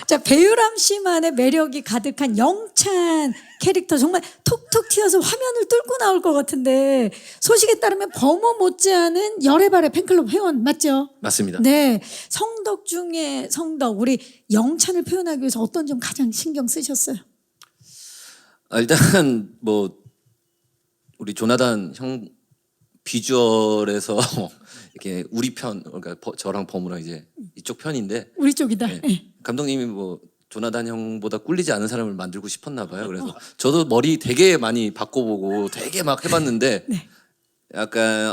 자, 배유람 씨만의 매력이 가득한 영찬 캐릭터 정말 톡톡 튀어서 화면을 뚫고 나올 것 같은데, 소식에 따르면 범호 못지않은 열애발의 팬클럽 회원 맞죠? 맞습니다. 네, 성덕 중에 성덕, 우리 영찬을 표현하기 위해서 어떤 점 가장 신경 쓰셨어요? 일단 뭐 우리 조나단 형 비주얼에서 이렇게 우리 편, 그러니까 저랑 범우랑 이제 이쪽 편인데, 우리 쪽이다. 네. 예. 감독님이 뭐 조나단 형보다 꿀리지 않은 사람을 만들고 싶었나 봐요. 그래서 저도 머리 되게 많이 바꿔보고 되게 막 해봤는데 네. 약간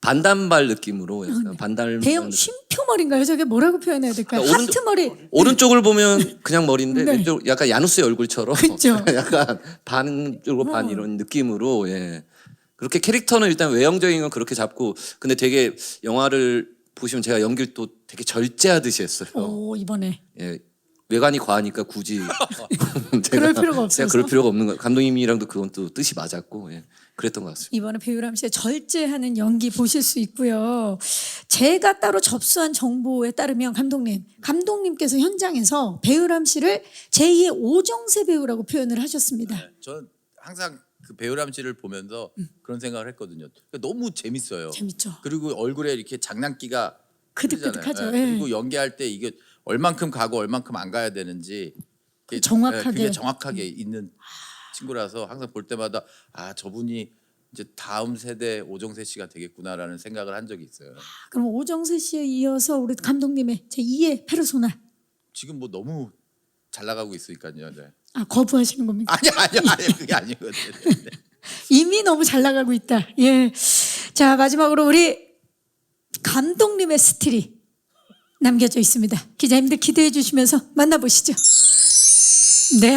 반단발 느낌으로, 약간 반달 대형 쉼표머리인가요? 저게 뭐라고 표현해야 될까요? 그러니까 하트 머리. 오른쪽을 보면 그냥 머리인데 네. 왼쪽 약간 야누스의 얼굴처럼 그쵸. 약간 반쪽으로 반 이런 느낌으로, 예. 그렇게 캐릭터는 일단 외형적인 건 그렇게 잡고, 근데 되게 영화를 보시면 제가 연기를 또 되게 절제하듯이 했어요. 오, 이번에. 예. 외관이 과하니까 굳이 그럴 필요가 없어서. 제가 그럴 필요가 없는 거. 감독님이랑도 그건 또 뜻이 맞았고, 예. 그랬던 것 같습니다. 이번에 배유람 씨의 절제하는 연기 보실 수 있고요. 제가 따로 접수한 정보에 따르면 감독님께서 현장에서 배유람 씨를 제2의 오정세 배우라고 표현을 하셨습니다. 저는 항상 그 배우람 씨를 보면서 그런 생각을 했거든요. 그러니까 너무 재밌어요. 재밌죠. 그리고 얼굴에 이렇게 장난기가 그득그득하죠. 흐르잖아요. 예. 그리고 연기할 때 이게 얼만큼 가고 얼만큼 안 가야 되는지 그게 정확하게. 그게 정확하게 있는 친구라서 항상 볼 때마다 아 저분이 이제 다음 세대 오정세 씨가 되겠구나라는 생각을 한 적이 있어요. 그럼 오정세 씨에 이어서 우리 감독님의 제2의 페르소나. 지금 뭐 너무 잘 나가고 있으니까요. 네. 아, 거부하시는 겁니까? 아니 그게 아니거든요. 네. 이미 너무 잘 나가고 있다. 예. 자, 마지막으로 우리 감독님의 스틸이 남겨져 있습니다. 기자님들 기대해 주시면서 만나보시죠. 네,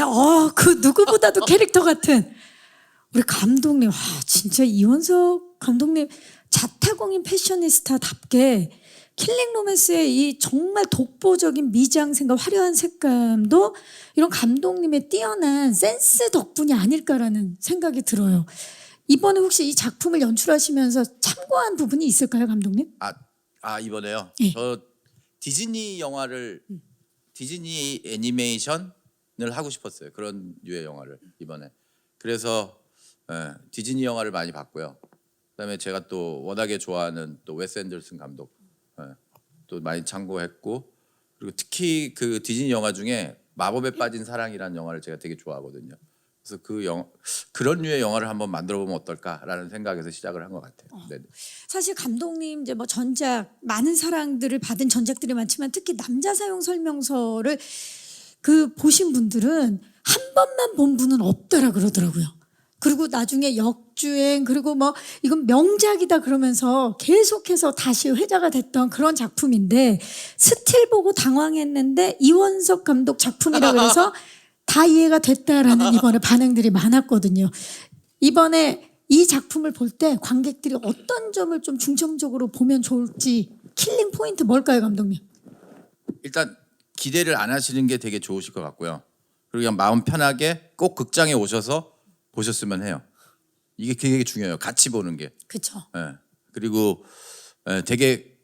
그 누구보다도 캐릭터 같은 우리 감독님. 와, 진짜 이원석 감독님 자타공인 패셔니스타답게 킬링 로맨스의 이 정말 독보적인 미장센과 화려한 색감도 이런 감독님의 뛰어난 센스 덕분이 아닐까라는 생각이 들어요. 이번에 혹시 이 작품을 연출하시면서 참고한 부분이 있을까요, 감독님? 이번에요. 예. 저 디즈니 영화를 디즈니 애니메이션을 하고 싶었어요. 그런 류의 영화를 이번에. 그래서 디즈니 영화를 많이 봤고요. 그다음에 제가 또 워낙에 좋아하는 또 웨스 앤더슨 감독 또 많이 참고했고, 그리고 특히 그 디즈니 영화 중에 마법에 빠진 사랑이라는 영화를 제가 되게 좋아하거든요. 그래서 그런 류의 영화를 한번 만들어 보면 어떨까라는 생각에서 시작을 한 것 같아요. 네. 사실 감독님 이제 뭐 전작 많은 사랑들을 받은 전작들이 많지만 특히 남자 사용 설명서를 보신 분들은 한 번만 본 분은 없더라 그러더라고요. 그리고 나중에 역주행, 그리고 뭐 이건 명작이다 그러면서 계속해서 다시 회자가 됐던 그런 작품인데, 스틸 보고 당황했는데 이원석 감독 작품이라 그래서 다 이해가 됐다라는 이번에 반응들이 많았거든요. 이번에 이 작품을 볼 때 관객들이 어떤 점을 좀 중점적으로 보면 좋을지, 킬링 포인트 뭘까요, 감독님? 일단 기대를 안 하시는 게 되게 좋으실 것 같고요. 그리고 그냥 마음 편하게 꼭 극장에 오셔서 보셨으면 해요. 이게 되게 중요해요. 같이 보는 게. 그렇죠. 예. 그리고 되게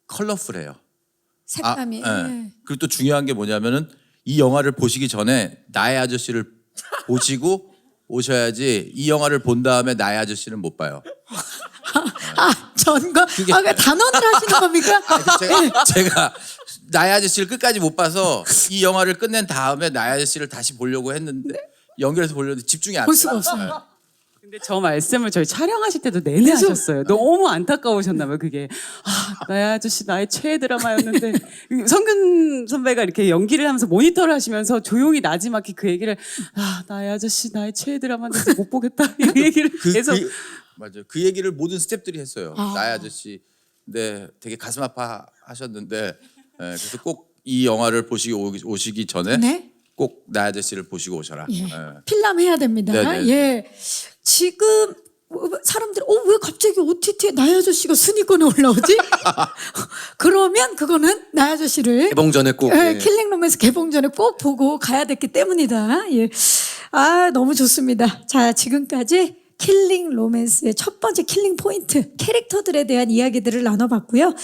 컬러풀해요. 색감이. 예. 예. 그리고 또 중요한 게 뭐냐면은 이 영화를 보시기 전에 나의 아저씨를 보시고 오셔야지 이 영화를 본 다음에 나의 아저씨는 못 봐요. 전거 그 단언을 하시는 겁니까? 제가 나의 아저씨를 끝까지 못 봐서 이 영화를 끝낸 다음에 나의 아저씨를 다시 보려고 했는데 연결해서 보려는데 집중이 안 볼 돼요. 수가 없어요. 근데 저 말씀을 저희 촬영하실 때도 내내 하셨어요. 너무 안타까우셨나 봐요. 그게 나의 아저씨 나의 최애 드라마였는데 성균 선배가 이렇게 연기를 하면서 모니터를 하시면서 조용히 나지막히 그 얘기를 나의 아저씨 나의 최애 드라마인데 못 보겠다 이 얘기를 계속 맞아요. 그 얘기를 모든 스태프들이 했어요. 나의 아저씨. 근데 되게 가슴 아파 하셨는데 그래서 꼭 이 영화를 오시기 전에 네. 꼭 나의 아저씨를 보시고 오셔라. 예. 예. 필름해야 됩니다. 네네. 예. 지금 사람들이 왜 갑자기 OTT에 나의 아저씨가 순위권에 올라오지? 그러면 그거는 나의 아저씨를 개봉 전에 꼭 예, 킬링 로맨스 개봉 전에 꼭 보고 가야 됐기 때문이다. 예. 너무 좋습니다. 자, 지금까지 킬링 로맨스의 첫 번째 킬링 포인트, 캐릭터들에 대한 이야기들을 나눠봤고요.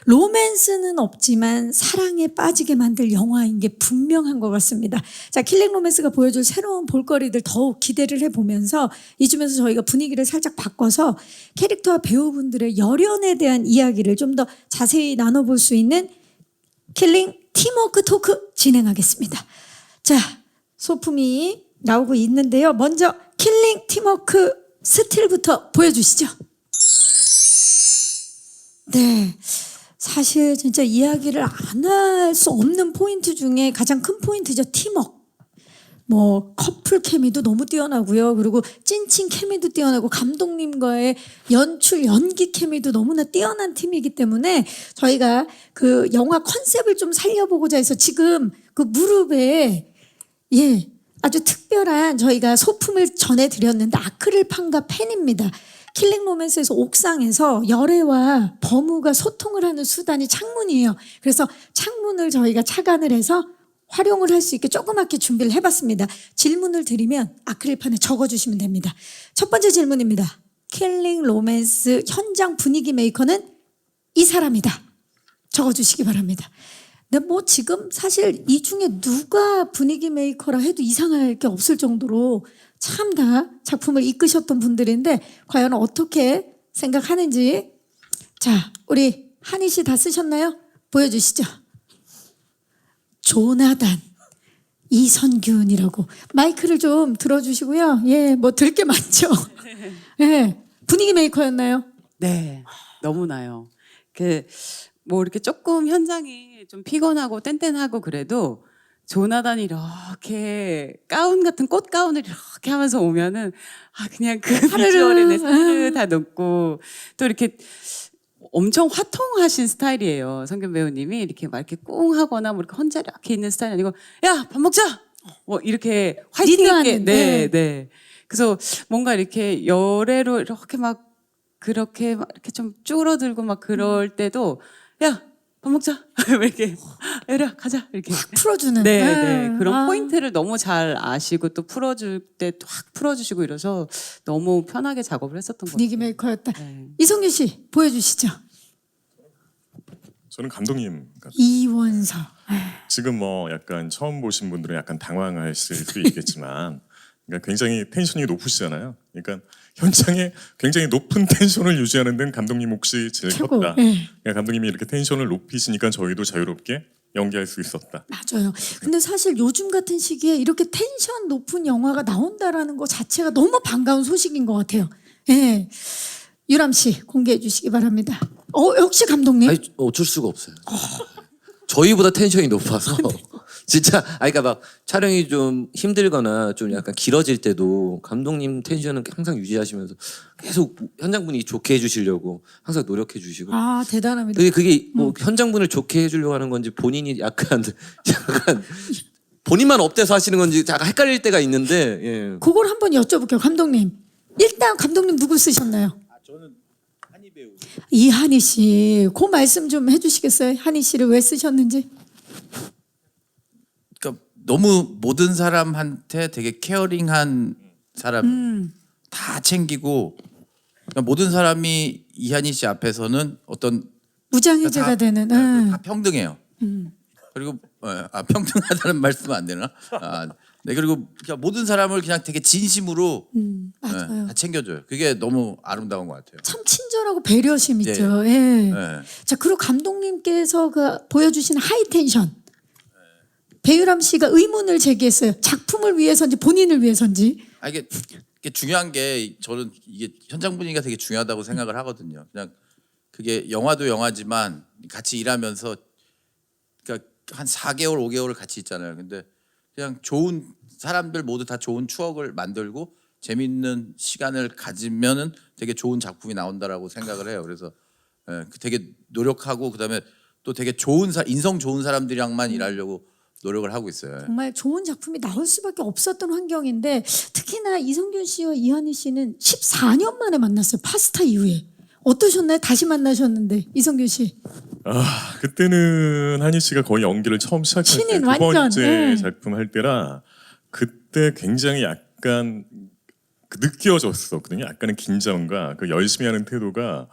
로맨스는 없지만 사랑에 빠지게 만들 영화인 게 분명한 것 같습니다. 자, 킬링 로맨스가 보여줄 새로운 볼거리들 더욱 기대를 해보면서 이쯤에서 저희가 분위기를 살짝 바꿔서 캐릭터와 배우분들의 열연에 대한 이야기를 좀 더 자세히 나눠볼 수 있는 킬링 팀워크 토크 진행하겠습니다. 자, 소품이 나오고 있는데요. 먼저 킬링 팀워크 스틸부터 보여주시죠. 네. 사실 진짜 이야기를 안 할 수 없는 포인트 중에 가장 큰 포인트죠. 팀워크. 뭐 커플 케미도 너무 뛰어나고요. 그리고 찐친 케미도 뛰어나고 감독님과의 연출 연기 케미도 너무나 뛰어난 팀이기 때문에 저희가 그 영화 컨셉을 좀 살려보고자 해서 지금 그 무릎에 아주 특별한 저희가 소품을 전해드렸는데 아크릴판과 펜입니다. 킬링 로맨스에서 옥상에서 열애와 범우가 소통을 하는 수단이 창문이에요. 그래서 창문을 저희가 착안을 해서 활용을 할 수 있게 조그맣게 준비를 해봤습니다. 질문을 드리면 아크릴판에 적어주시면 됩니다. 첫 번째 질문입니다. 킬링 로맨스 현장 분위기 메이커는 이 사람이다. 적어주시기 바랍니다. 근데 뭐 지금 사실 이 중에 누가 분위기 메이커라 해도 이상할 게 없을 정도로 참 다 작품을 이끄셨던 분들인데 과연 어떻게 생각하는지. 자, 우리 한희 씨 다 쓰셨나요? 보여주시죠. 조나단 이선균이라고 마이크를 좀 들어주시고요. 예, 뭐 들 게 많죠. 예, 분위기 메이커였나요? 네, 너무나요. 뭐 이렇게 조금 현장이 좀 피곤하고 뗀뗀하고 그래도 조나단이 이렇게 가운 같은 꽃 가운을 이렇게 하면서 오면은 그냥 그 비주얼에 내 살을 다 녹고 또 이렇게 엄청 화통하신 스타일이에요. 성균 배우님이 이렇게 막 이렇게 꿍 하거나 뭐 이렇게 혼자 이렇게 있는 스타일이 아니고 야, 밥 먹자. 뭐 이렇게 화이팅 있게 리드하는, 네. 그래서 뭔가 이렇게 열애로 이렇게 막 그렇게 막 이렇게 좀 쭈그러들고 막 그럴 때도 야, 밥 먹자. 이렇게 얘들아 가자 이렇게 풀어주는. 네. 예. 그런 포인트를 너무 잘 아시고 또 풀어줄 때 확 풀어주시고 이래서 너무 편하게 작업을 했었던 것 분위기 같아요. 메이커였다. 네. 이성규 씨 보여주시죠. 저는 감독님 같아요. 이원석. 지금 뭐 약간 처음 보신 분들은 약간 당황하실 수 있겠지만 그러니까 굉장히 텐션이 높으시잖아요. 그러니까 현장에 굉장히 높은 텐션을 유지하는 데는 감독님 몫이 제일 최고. 컸다. 예. 그러니까 감독님이 이렇게 텐션을 높이시니까 저희도 자유롭게 연기할 수 있었다. 맞아요. 근데 사실 요즘 같은 시기에 이렇게 텐션 높은 영화가 나온다라는 것 자체가 너무 반가운 소식인 것 같아요. 예. 유람 씨 공개해 주시기 바랍니다. 역시 감독님. 아니, 어쩔 수가 없어요. 저희보다 텐션이 높아서 진짜 그러니까 막 촬영이 좀 힘들거나 좀 약간 길어질 때도 감독님 텐션은 항상 유지하시면서 계속 현장 분위기 좋게 해주시려고 항상 노력해 주시고 대단합니다. 그게 뭐 현장 분을 좋게 해주려고 하는 건지 본인이 약간 본인만 업돼서 하시는 건지 약간 헷갈릴 때가 있는데 예. 그걸 한번 여쭤볼게요, 감독님. 일단 감독님 누구 쓰셨나요? 저는 한희 배우. 이한희 씨, 그 말씀 좀 해주시겠어요? 한희 씨를 왜 쓰셨는지? 그러니까 너무 모든 사람한테 되게 케어링한 사람. 다 챙기고 그러니까 모든 사람이 이한희 씨 앞에서는 어떤 무장해제가 다- 되는. 다 평등해요. 그리고 평등하다는 말씀은 안 되나? 네 그리고 그냥 모든 사람을 그냥 되게 진심으로 맞아요. 다 챙겨줘요. 그게 너무 아름다운 것 같아요. 참 친절하고 배려심 네. 있죠. 예. 네. 자 그리고 감독님께서 그 보여주신 하이텐션. 배유람 씨가 의문을 제기했어요. 작품을 위해서인지 본인을 위해서인지. 이게 중요한 게 저는 이게 현장 분위기가 되게 중요하다고 생각을 하거든요. 그냥 그게 영화도 영화지만 같이 일하면서 그러니까 한 4개월, 5개월을 같이 있잖아요. 근데 그냥 좋은 사람들 모두 다 좋은 추억을 만들고 재밌는 시간을 가지면은 되게 좋은 작품이 나온다라고 생각을 해요. 그래서 되게 노력하고 그다음에 또 되게 인성 좋은 사람들이랑만 일하려고 노력을 하고 있어요. 정말 좋은 작품이 나올 수밖에 없었던 환경인데 특히나 이성균 씨와 이한희 씨는 14년 만에 만났어요. 파스타 이후에. 어떠셨나요? 다시 만나셨는데 이성균 씨. 그때는 한희 씨가 거의 연기를 처음 시작할 때 신인 두 완전, 번째 네. 작품 할 때라 그때 굉장히 약간 느껴졌었거든요. 약간의 긴장과 그 열심히 하는 태도가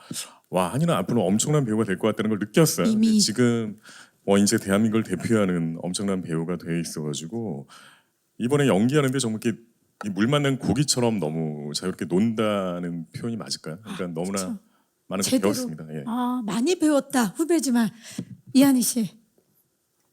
와 한이는 앞으로 엄청난 배우가 될 것 같다는 걸 느꼈어요. 이미. 근데 지금 이제 대한민국을 대표하는 엄청난 배우가 돼 있어가지고 이번에 연기하는데 정말 이렇게 물 만난 고기처럼 너무 자유롭게 논다는 표현이 맞을까요? 그러니까 너무나 그쵸. 많은 걸 제대로. 배웠습니다. 예. 많이 배웠다 후배지만 이한희 씨.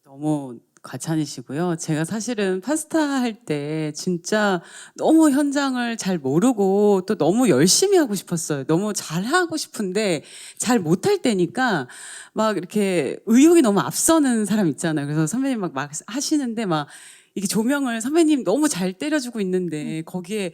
너무 과찬이시고요. 제가 사실은 파스타 할 때 진짜 너무 현장을 잘 모르고 또 너무 열심히 하고 싶었어요. 너무 잘 하고 싶은데 잘 못할 때니까 막 이렇게 의욕이 너무 앞서는 사람 있잖아요. 그래서 선배님 막 하시는데 막 이게 조명을 선배님 너무 잘 때려주고 있는데 거기에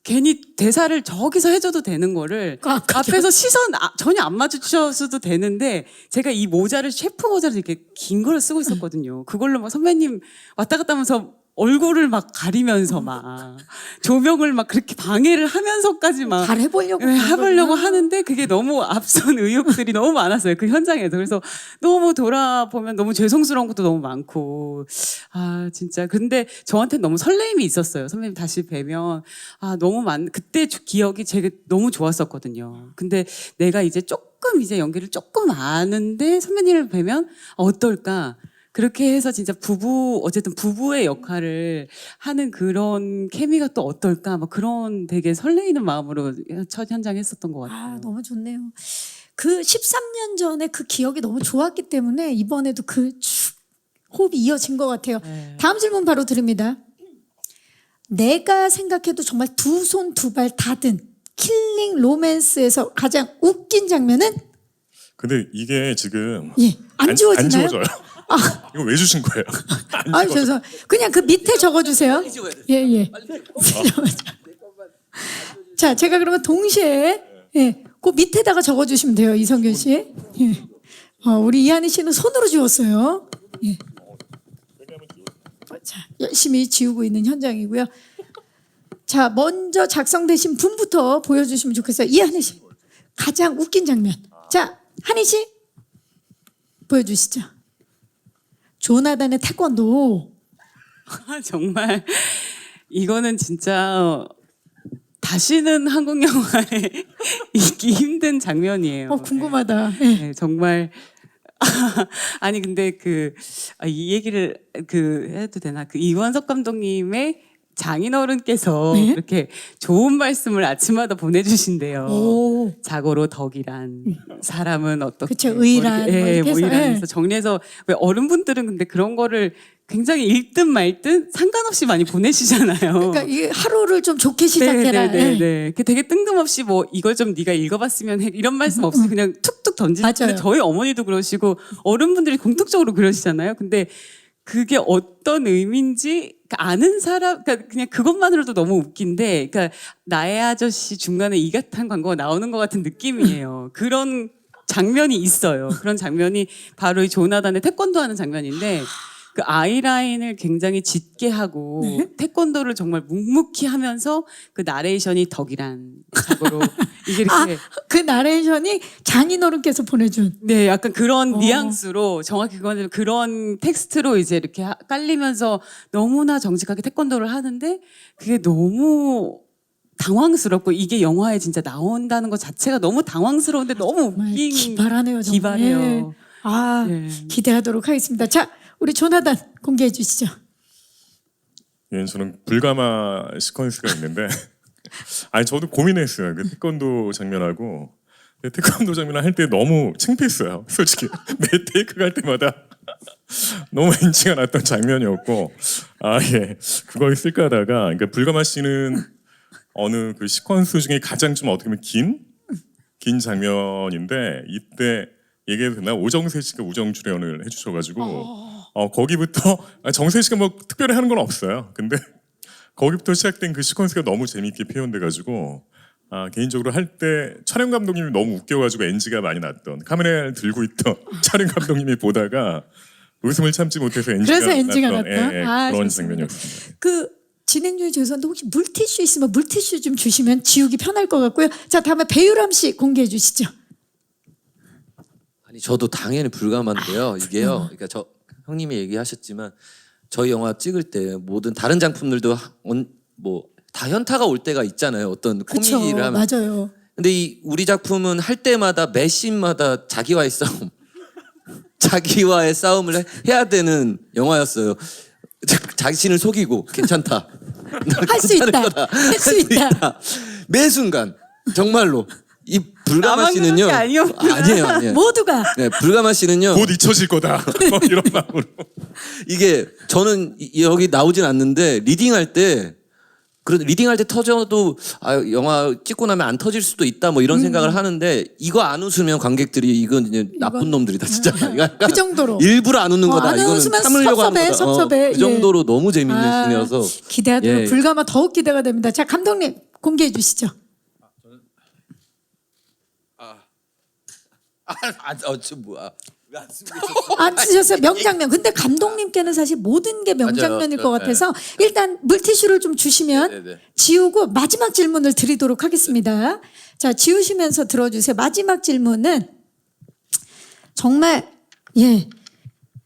괜히 대사를 저기서 해줘도 되는 거를 앞에서 시선 전혀 안 마주쳐서도 되는데 제가 이 모자를 셰프 모자를 이렇게 긴 걸 쓰고 있었거든요. 그걸로 막 선배님 왔다 갔다 하면서 얼굴을 막 가리면서 막 조명을 막 그렇게 방해를 하면서까지 막 잘 해보려고. 네, 그런 해보려고 거구나. 하는데 그게 너무 앞선 의욕들이 너무 많았어요. 그 현장에서. 그래서 너무 돌아보면 너무 죄송스러운 것도 너무 많고 진짜 근데 저한테 너무 설레임이 있었어요. 선배님 다시 뵈면 그때 기억이 제가 너무 좋았었거든요. 근데 내가 이제 이제 연기를 조금 아는데 선배님을 뵈면 어떨까? 그렇게 해서 진짜 어쨌든 부부의 역할을 하는 그런 케미가 또 어떨까? 막 그런 되게 설레이는 마음으로 첫 현장 했었던 것 같아요. 너무 좋네요. 그 13년 전에 그 기억이 너무 좋았기 때문에 이번에도 그 호흡이 이어진 것 같아요. 네. 다음 질문 바로 드립니다. 내가 생각해도 정말 두 손 두 발 다 든 킬링 로맨스에서 가장 웃긴 장면은? 근데 이게 지금 안 지워지나요? 안 지워져요. 이거 왜 주신 거예요? 안 지워져요. 죄송. 그냥 그 밑에 적어주세요. 예. 자, 제가 그러면 동시에 그 밑에다가 적어주시면 돼요, 이성균 씨. 예. 우리 이한희 씨는 손으로 지웠어요. 예. 자, 열심히 지우고 있는 현장이고요. 자, 먼저 작성되신 분부터 보여주시면 좋겠어요. 이한희 씨, 가장 웃긴 장면. 자, 한희 씨 보여주시죠. 조나단의 태권도. 정말 이거는 진짜 다시는 한국 영화에 있기 힘든 장면이에요. 궁금하다. 예. 네, 정말 아니 근데 이 얘기를 해도 되나? 이원석 감독님의 장인어른께서 네? 이렇게 좋은 말씀을 아침마다 보내주신대요. 오. 자고로 덕이란 사람은 어떻게 그쵸, 의란, 뭐 이렇게 해서, 의란해서 정리해서 왜 어른분들은 근데 그런 거를 굉장히 읽든 말든 상관없이 많이 보내시잖아요. 그러니까 이 하루를 좀 좋게 시작해라. 예. 네. 되게 뜬금없이 뭐 이걸 좀 네가 읽어봤으면 해 이런 말씀 없이 그냥 툭툭 던지시는데 맞아요. 저희 어머니도 그러시고 어른분들이 공통적으로 그러시잖아요. 근데 그게 어떤 의미인지 아는 사람, 그러니까 그냥 그것만으로도 너무 웃긴데, 그러니까 나의 아저씨 중간에 이같한 광고가 나오는 것 같은 느낌이에요. 그런 장면이 있어요. 그런 장면이 바로 이 조나단의 태권도 하는 장면인데, 그 아이라인을 굉장히 짙게 하고 태권도를 정말 묵묵히 하면서 그 나레이션이 덕이란 자고로 이게 이렇게 그 나레이션이 장인어른께서 보내준. 네, 약간 그런 뉘앙스로 정확히 그건 그런 텍스트로 이제 이렇게 깔리면서 너무나 정직하게 태권도를 하는데 그게 너무 당황스럽고 이게 영화에 진짜 나온다는 것 자체가 너무 당황스러운데 너무 정말 웃긴 기발하네요. 정말. 기발해요. 예. 아, 예. 기대하도록 하겠습니다. 자, 우리 조나단 공개해 주시죠. 예, 저는 불가마 시퀀스가 있는데, 아니 저도 고민했어요. 그 태권도 장면하고 태권도 장면 할 때 너무 창피했어요. 솔직히 매 테이크 갈 때마다 너무 NG가 났던 장면이었고, 아 예, 그걸 쓸까 하다가, 그러니까 불가마 씨는 어느 그 시퀀스 중에 가장 좀 어떻게 보면 긴 장면인데, 이때 얘기해도 되나? 오정세 씨가 우정 출연을 해주셔가지고 거기부터 정세 씨가 뭐 특별히 하는 건 없어요. 근데 거기부터 시작된 그 시퀀스가 너무 재미있게 표현돼가지고 개인적으로 할 때 촬영 감독님이 너무 웃겨가지고 NG가 많이 났던, 카메라를 들고 있던 촬영 감독님이 보다가 웃음을 참지 못해서 NG가 그래서 NG가 났다? 그런 좋습니다. 장면이었습니다. 그 진행 중에 죄송한데 혹시 물티슈 있으면 물티슈 좀 주시면 지우기 편할 것 같고요. 자, 다음에 배유람 씨 공개해 주시죠. 아니 저도 당연히 불가마인데요. 이게요. 그러니까 저 형님이 얘기하셨지만 저희 영화 찍을 때 모든 다른 작품들도 뭐 다 현타가 올 때가 있잖아요. 어떤 그렇죠. 코미디를 하면. 맞아요. 근데 이 우리 작품은 할 때마다 매 씬마다 자기와의 싸움, 자기와의 싸움을 해야 되는 영화였어요. 자신을 속이고 괜찮다. 할 수 있다. 할 수 있다. 매 순간 정말로 이 불가마 나만 그런 씨는요. 게 아니었구나. 아니에요. 모두가 네, 불가마 씨는요. 곧 잊혀질 거다. 뭐 이런 마음으로. 이게 저는 여기 나오진 않는데 리딩할 때 터져도 영화 찍고 나면 안 터질 수도 있다 뭐 이런 생각을 하는데, 이거 안 웃으면 관객들이 이건 이제 나쁜 놈들이다 진짜. 약간 그 정도로. 일부러 안 웃는 거다. 안 이거는 웃으면 참으려고 하는 거다. 섭섭해. 그 정도로 너무 재밌는 씬이어서 기대하도록 예. 불가마 더욱 기대가 됩니다. 자, 감독님 공개해 주시죠. 안 쓰셨어요. 명장면. 근데 감독님께는 사실 모든 게 명장면일 맞아요. 것 같아서 일단 물티슈를 좀 주시면 네네. 지우고 마지막 질문을 드리도록 하겠습니다. 자, 지우시면서 들어주세요. 마지막 질문은 정말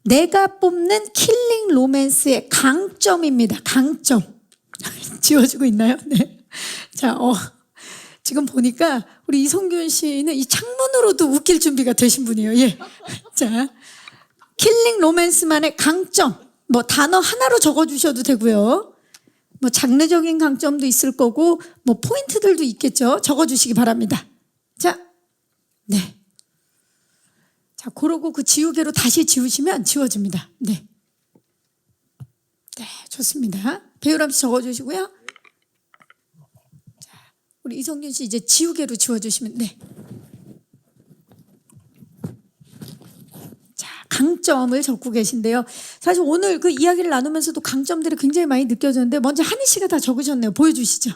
내가 뽑는 킬링 로맨스의 강점입니다. 강점. 지워지고 있나요? 네. 자, 지금 보니까 우리 이성균 씨는 이 창문으로도 웃길 준비가 되신 분이에요. 예. 자, 킬링 로맨스만의 강점. 뭐 단어 하나로 적어주셔도 되고요. 뭐 장르적인 강점도 있을 거고, 뭐 포인트들도 있겠죠. 적어주시기 바랍니다. 자, 네. 자, 그러고 그 지우개로 다시 지우시면 지워집니다. 네. 네, 좋습니다. 배우람 씨 적어주시고요. 자, 우리 이성균 씨 이제 지우개로 지워주시면 네. 자, 강점을 적고 계신데요. 사실 오늘 그 이야기를 나누면서도 강점들이 굉장히 많이 느껴졌는데 먼저 한희 씨가 다 적으셨네요. 보여주시죠.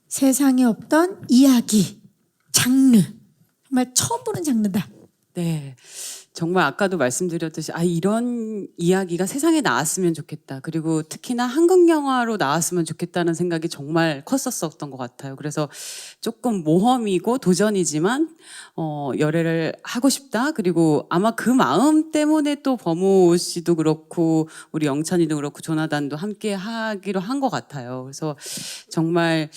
세상에 없던 이야기, 장르. 정말 처음 보는 장르다. 네. 정말 아까도 말씀드렸듯이 이런 이야기가 세상에 나왔으면 좋겠다. 그리고 특히나 한국 영화로 나왔으면 좋겠다는 생각이 정말 컸었던 것 같아요. 그래서 조금 모험이고 도전이지만 열애를 하고 싶다. 그리고 아마 그 마음 때문에 또 범우 씨도 그렇고 우리 영찬이도 그렇고 조나단도 함께 하기로 한 것 같아요. 그래서 정말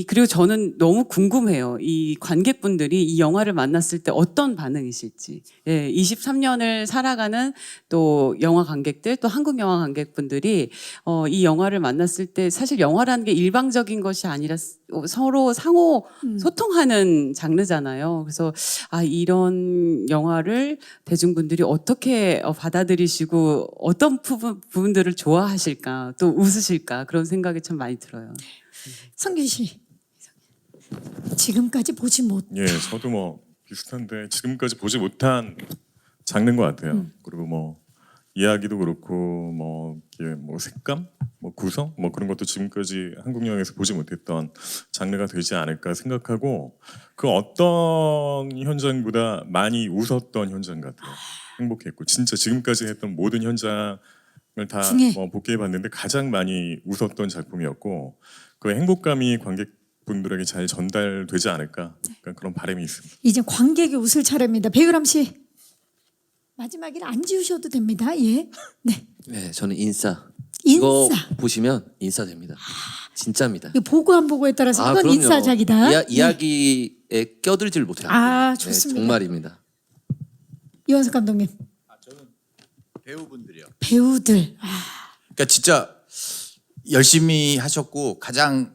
그리고 저는 너무 궁금해요. 이 관객분들이 이 영화를 만났을 때 어떤 반응이실지. 예, 23년을 살아가는 또 영화 관객들, 또 한국 영화 관객분들이 이 영화를 만났을 때 사실 영화라는 게 일방적인 것이 아니라 서로 상호 소통하는 장르잖아요. 그래서 이런 영화를 대중분들이 어떻게 받아들이시고 어떤 부분들을 좋아하실까, 또 웃으실까, 그런 생각이 참 많이 들어요. 성균 씨. 지금까지 보지 못. 예, 저도 뭐 비슷한데 지금까지 보지 못한 장르인 것 같아요. 그리고 뭐 이야기도 그렇고 뭐 이게 뭐 색감, 뭐 구성, 뭐 그런 것도 지금까지 한국 영화에서 보지 못했던 장르가 되지 않을까 생각하고, 그 어떤 현장보다 많이 웃었던 현장 같아요. 행복했고 진짜 지금까지 했던 모든 현장을 다 중에. 복귀해봤는데 가장 많이 웃었던 작품이었고, 그 행복감이 관객분들에게 잘 전달되지 않을까, 약간 그런 바람이 있습니다. 이제 관객이 웃을 차례입니다. 배유람 씨. 마지막에는 안 지우셔도 됩니다. 예. 네. 네, 저는 인싸. 이거 인싸. 보시면 인싸됩니다. 진짜입니다. 이거 보고 안 보고에 따라서 이건 그럼요. 인싸작이다. 이야기에 껴들질 못해요. 아, 좋습니다. 정말입니다. 이원석 감독님. 배우분들이요. 배우들. 그러니까 진짜 열심히 하셨고 가장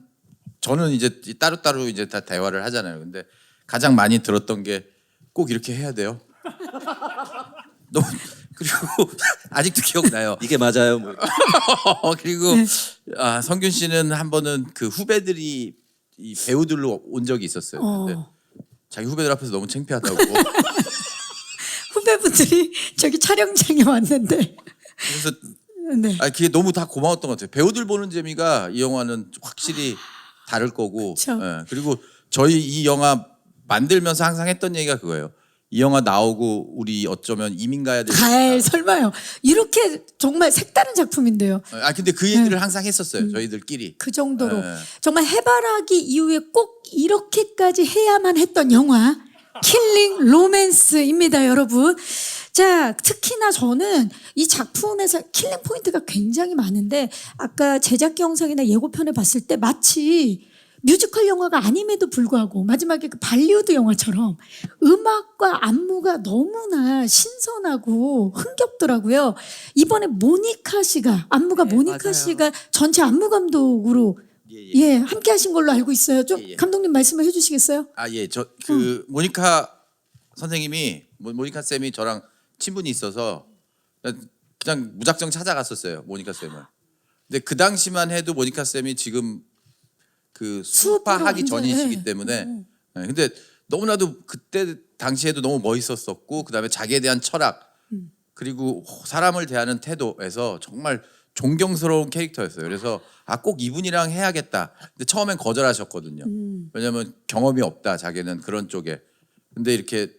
저는 이제 따로따로 이제 다 대화를 하잖아요. 근데 가장 많이 들었던 게 꼭 이렇게 해야 돼요. 너무 그리고 아직도 기억나요. 이게 맞아요. 뭐. 그리고 성균 씨는 한 번은 그 후배들이 이 배우들로 온 적이 있었어요. 근데 자기 후배들 앞에서 너무 창피하다고. 후배분들이 저기 촬영장에 왔는데. 그래서 네. 그게 너무 다 고마웠던 것 같아요. 배우들 보는 재미가 이 영화는 확실히 다를 거고. 그쵸. 예, 그리고 저희 이 영화 만들면서 항상 했던 얘기가 그거예요. 이 영화 나오고 우리 어쩌면 이민 가야 될. 설마요. 이렇게 정말 색다른 작품인데요. 근데 그 얘기를 항상 했었어요. 저희들끼리. 그 정도로 네. 정말 해바라기 이후에 꼭 이렇게까지 해야만 했던 영화 킬링 로맨스입니다, 여러분. 자, 특히나 저는 이 작품에서 킬링 포인트가 굉장히 많은데 아까 제작 영상이나 예고편을 봤을 때 마치 뮤지컬 영화가 아님에도 불구하고 마지막에 그 발리우드 영화처럼 음악과 안무가 너무나 신선하고 흥겹더라고요. 이번에 모니카 씨가 안무가 네, 모니카 맞아요. 씨가 전체 안무 감독으로 함께 하신 걸로 알고 있어요. 좀 감독님 말씀을 해주시겠어요? 저 그 모니카 선생님이 모니카 쌤이 저랑 친분이 있어서 그냥 무작정 찾아갔었어요. 모니카 쌤을. 근데 그 당시만 해도 모니카 쌤이 지금 그 수파 하기 완전, 전이시기 네. 때문에. 근데 너무나도 그때 당시에도 너무 멋있었었고 그다음에 자기에 대한 철학 그리고 사람을 대하는 태도에서 정말 존경스러운 캐릭터였어요. 그래서 꼭 이분이랑 해야겠다. 근데 처음엔 거절하셨거든요. 왜냐하면 경험이 없다 자기는 그런 쪽에. 근데 이렇게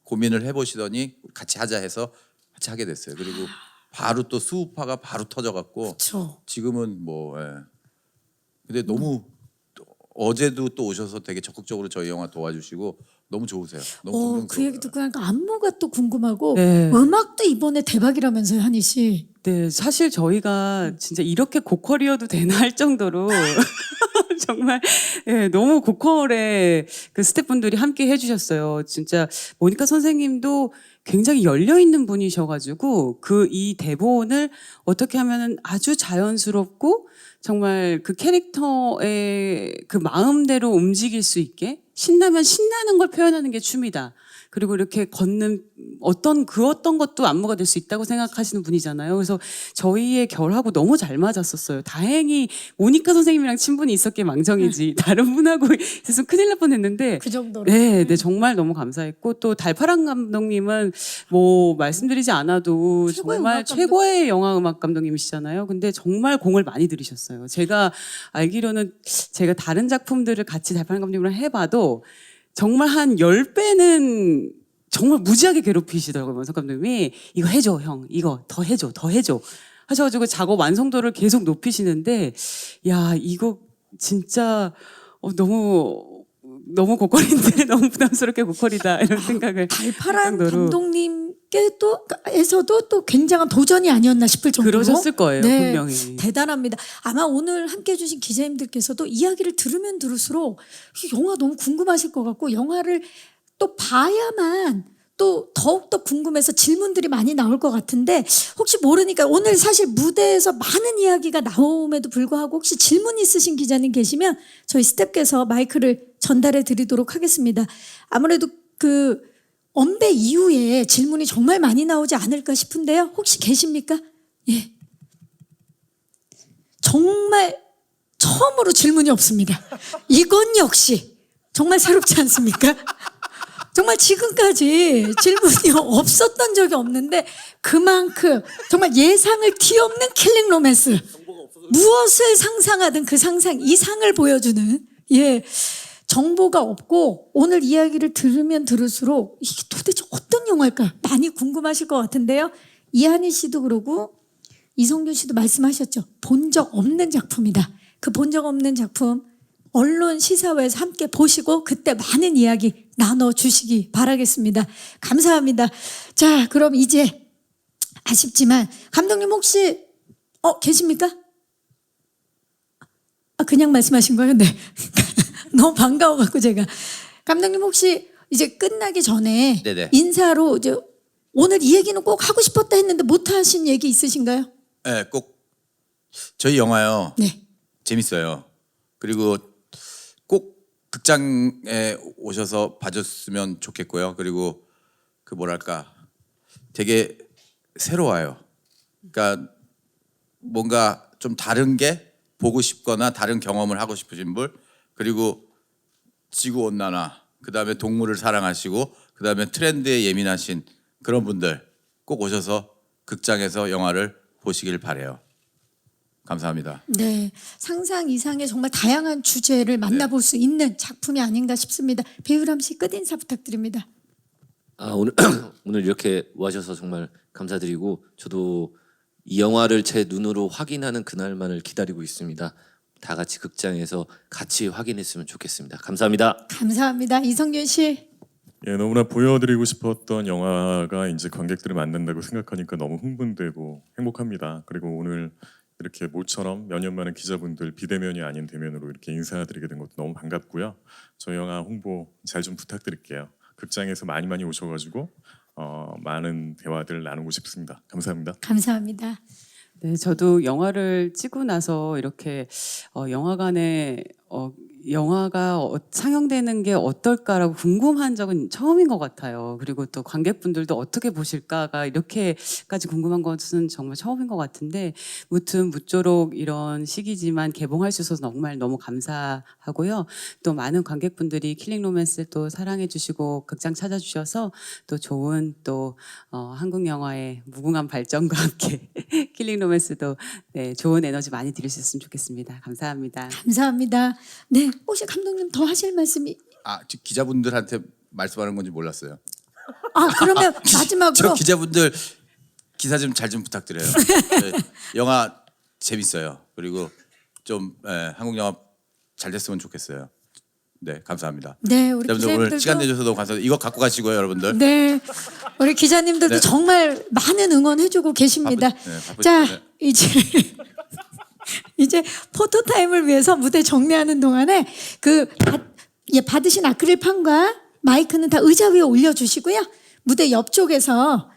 고민을 해보시더니 같이 하자 해서 같이 하게 됐어요. 그리고 바로 또 수우파가 바로 터져갖고 그렇죠. 지금은 뭐. 근데 너무 어제도 또 오셔서 되게 적극적으로 저희 영화 도와주시고 너무 좋으세요. 너무 그 얘기 듣고 나니까 안무가 또 궁금하고 네. 음악도 이번에 대박이라면서요, 한희 씨. 네, 사실 저희가 진짜 이렇게 고퀄이어도 되나 할 정도로 정말 너무 고퀄의 그 스태프분들이 함께 해주셨어요. 진짜 모니카 선생님도 굉장히 열려 있는 분이셔가지고 그 이 대본을 어떻게 하면은 아주 자연스럽고 정말 그 캐릭터의 그 마음대로 움직일 수 있게 신나면 신나는 걸 표현하는 게 춤이다. 그리고 이렇게 걷는 어떤 것도 안무가 될 수 있다고 생각하시는 분이잖아요. 그래서 저희의 결하고 너무 잘 맞았었어요. 다행히 모니카 선생님이랑 친분이 있었기에 망정이지 다른 분하고 있어서 큰일 날 뻔했는데 그 정도로. 네, 정말 너무 감사했고 또 달파랑 감독님은 뭐 말씀드리지 않아도 최고의 정말 음악 감독. 최고의 영화 음악 감독님이시잖아요. 근데 정말 공을 많이 들이셨어요. 제가 알기로는 제가 다른 작품들을 같이 달파랑 감독님이랑 해봐도 정말 한 10배는 정말 무지하게 괴롭히시더라고요. 원석 감독님이 이거 해줘 형 이거 더 해줘 하셔가지고 작업 완성도를 계속 높이시는데 야 이거 진짜 너무 고퀄인데 너무 부담스럽게 고퀄이다 이런 생각을 달파란 할 정도로. 감독님께서도 또 굉장한 도전이 아니었나 싶을 정도로 그러셨을 거예요, 네, 분명히. 대단합니다. 아마 오늘 함께해 주신 기자님들께서도 이야기를 들으면 들을수록 이 영화 너무 궁금하실 것 같고 영화를 또 봐야만 또 더욱더 궁금해서 질문들이 많이 나올 것 같은데 혹시 모르니까 오늘 사실 무대에서 많은 이야기가 나옴에도 불구하고 혹시 질문 있으신 기자님 계시면 저희 스태프께서 마이크를 전달해 드리도록 하겠습니다. 아무래도 그 언배 이후에 질문이 정말 많이 나오지 않을까 싶은데요. 혹시 계십니까? 예. 정말 처음으로 질문이 없습니다. 이건 역시 정말 새롭지 않습니까? 정말 지금까지 질문이 없었던 적이 없는데 그만큼 정말 예상을 뒤엎는 킬링 로맨스. 무엇을 상상하든 그 상상 이상을 보여주는 정보가 없고 오늘 이야기를 들으면 들을수록 이게 도대체 어떤 영화일까 많이 궁금하실 것 같은데요. 이한희 씨도 그러고 이성균 씨도 말씀하셨죠. 본 적 없는 작품이다. 그 본 적 없는 작품 언론 시사회에서 함께 보시고 그때 많은 이야기 나눠주시기 바라겠습니다. 감사합니다. 자, 그럼 이제 아쉽지만 감독님 혹시 계십니까? 그냥 말씀하신 거예요? 네. 너무 반가워갖고 제가. 감독님 혹시 이제 끝나기 전에 네네. 인사로 이제 오늘 이 얘기는 꼭 하고 싶었다 했는데 못 하신 얘기 있으신가요? 네, 꼭 저희 영화요. 네. 재밌어요. 그리고 꼭 극장에 오셔서 봐줬으면 좋겠고요. 그리고 그 뭐랄까 되게 새로워요. 그러니까 뭔가 좀 다른 게 보고 싶거나 다른 경험을 하고 싶으신 분, 그리고 지구 온난화, 그다음에 동물을 사랑하시고 그다음에 트렌드에 예민하신 그런 분들 꼭 오셔서 극장에서 영화를 보시길 바래요. 감사합니다. 네. 상상 이상의 정말 다양한 주제를 만나볼 수 있는 작품이 아닌가 싶습니다. 배우람 씨 끝인사 부탁드립니다. 오늘 오늘 이렇게 와셔서 정말 감사드리고 저도 이 영화를 제 눈으로 확인하는 그날만을 기다리고 있습니다. 다 같이 극장에서 같이 확인했으면 좋겠습니다. 감사합니다. 감사합니다. 이성균 씨. 예, 너무나 보여드리고 싶었던 영화가 이제 관객들을 만난다고 생각하니까 너무 흥분되고 행복합니다. 그리고 오늘 이렇게 모처럼 몇 년 만에 기자분들 비대면이 아닌 대면으로 이렇게 인사드리게 된 것도 너무 반갑고요. 저희 영화 홍보 잘 좀 부탁드릴게요. 극장에서 많이 오셔가지고 많은 대화들 나누고 싶습니다. 감사합니다. 감사합니다. 네, 저도 영화를 찍고 나서 이렇게 영화관에 영화가 상영되는 게 어떨까라고 궁금한 적은 처음인 것 같아요. 그리고 또 관객분들도 어떻게 보실까가 이렇게까지 궁금한 것은 정말 처음인 것 같은데, 무튼 무쪼록 이런 시기지만 개봉할 수 있어서 정말 너무 감사하고요. 또 많은 관객분들이 킬링 로맨스 또 사랑해 주시고 극장 찾아주셔서 또 좋은 또 한국 영화의 무궁한 발전과 함께 킬링 로맨스도 네, 좋은 에너지 많이 드릴 수 있으면 좋겠습니다. 감사합니다. 감사합니다. 네. 혹시 감독님 더 하실 말씀이? 기자분들한테 말씀하는 건지 몰랐어요. 그러면 마지막으로 저 기자분들 기사 좀 잘 좀 부탁드려요. 네, 영화 재밌어요. 그리고 좀 한국 영화 잘 됐으면 좋겠어요. 네, 감사합니다. 네, 우리 여러분들 오늘 기자님들도 시간 내주셔서 너무 감사합니다. 이거 갖고 가시고요, 여러분들. 네, 우리 기자님들도 네. 정말 많은 응원해주고 계십니다. 바쁘시죠? 자, 네. 이제 포토 타임을 위해서 무대 정리하는 동안에 받으신 아크릴판과 마이크는 다 의자 위에 올려주시고요. 무대 옆쪽에서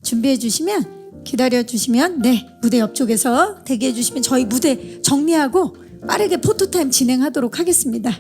준비해 주시면, 기다려 주시면, 네, 무대 옆쪽에서 대기해 주시면 저희 무대 정리하고 빠르게 포토 타임 진행하도록 하겠습니다.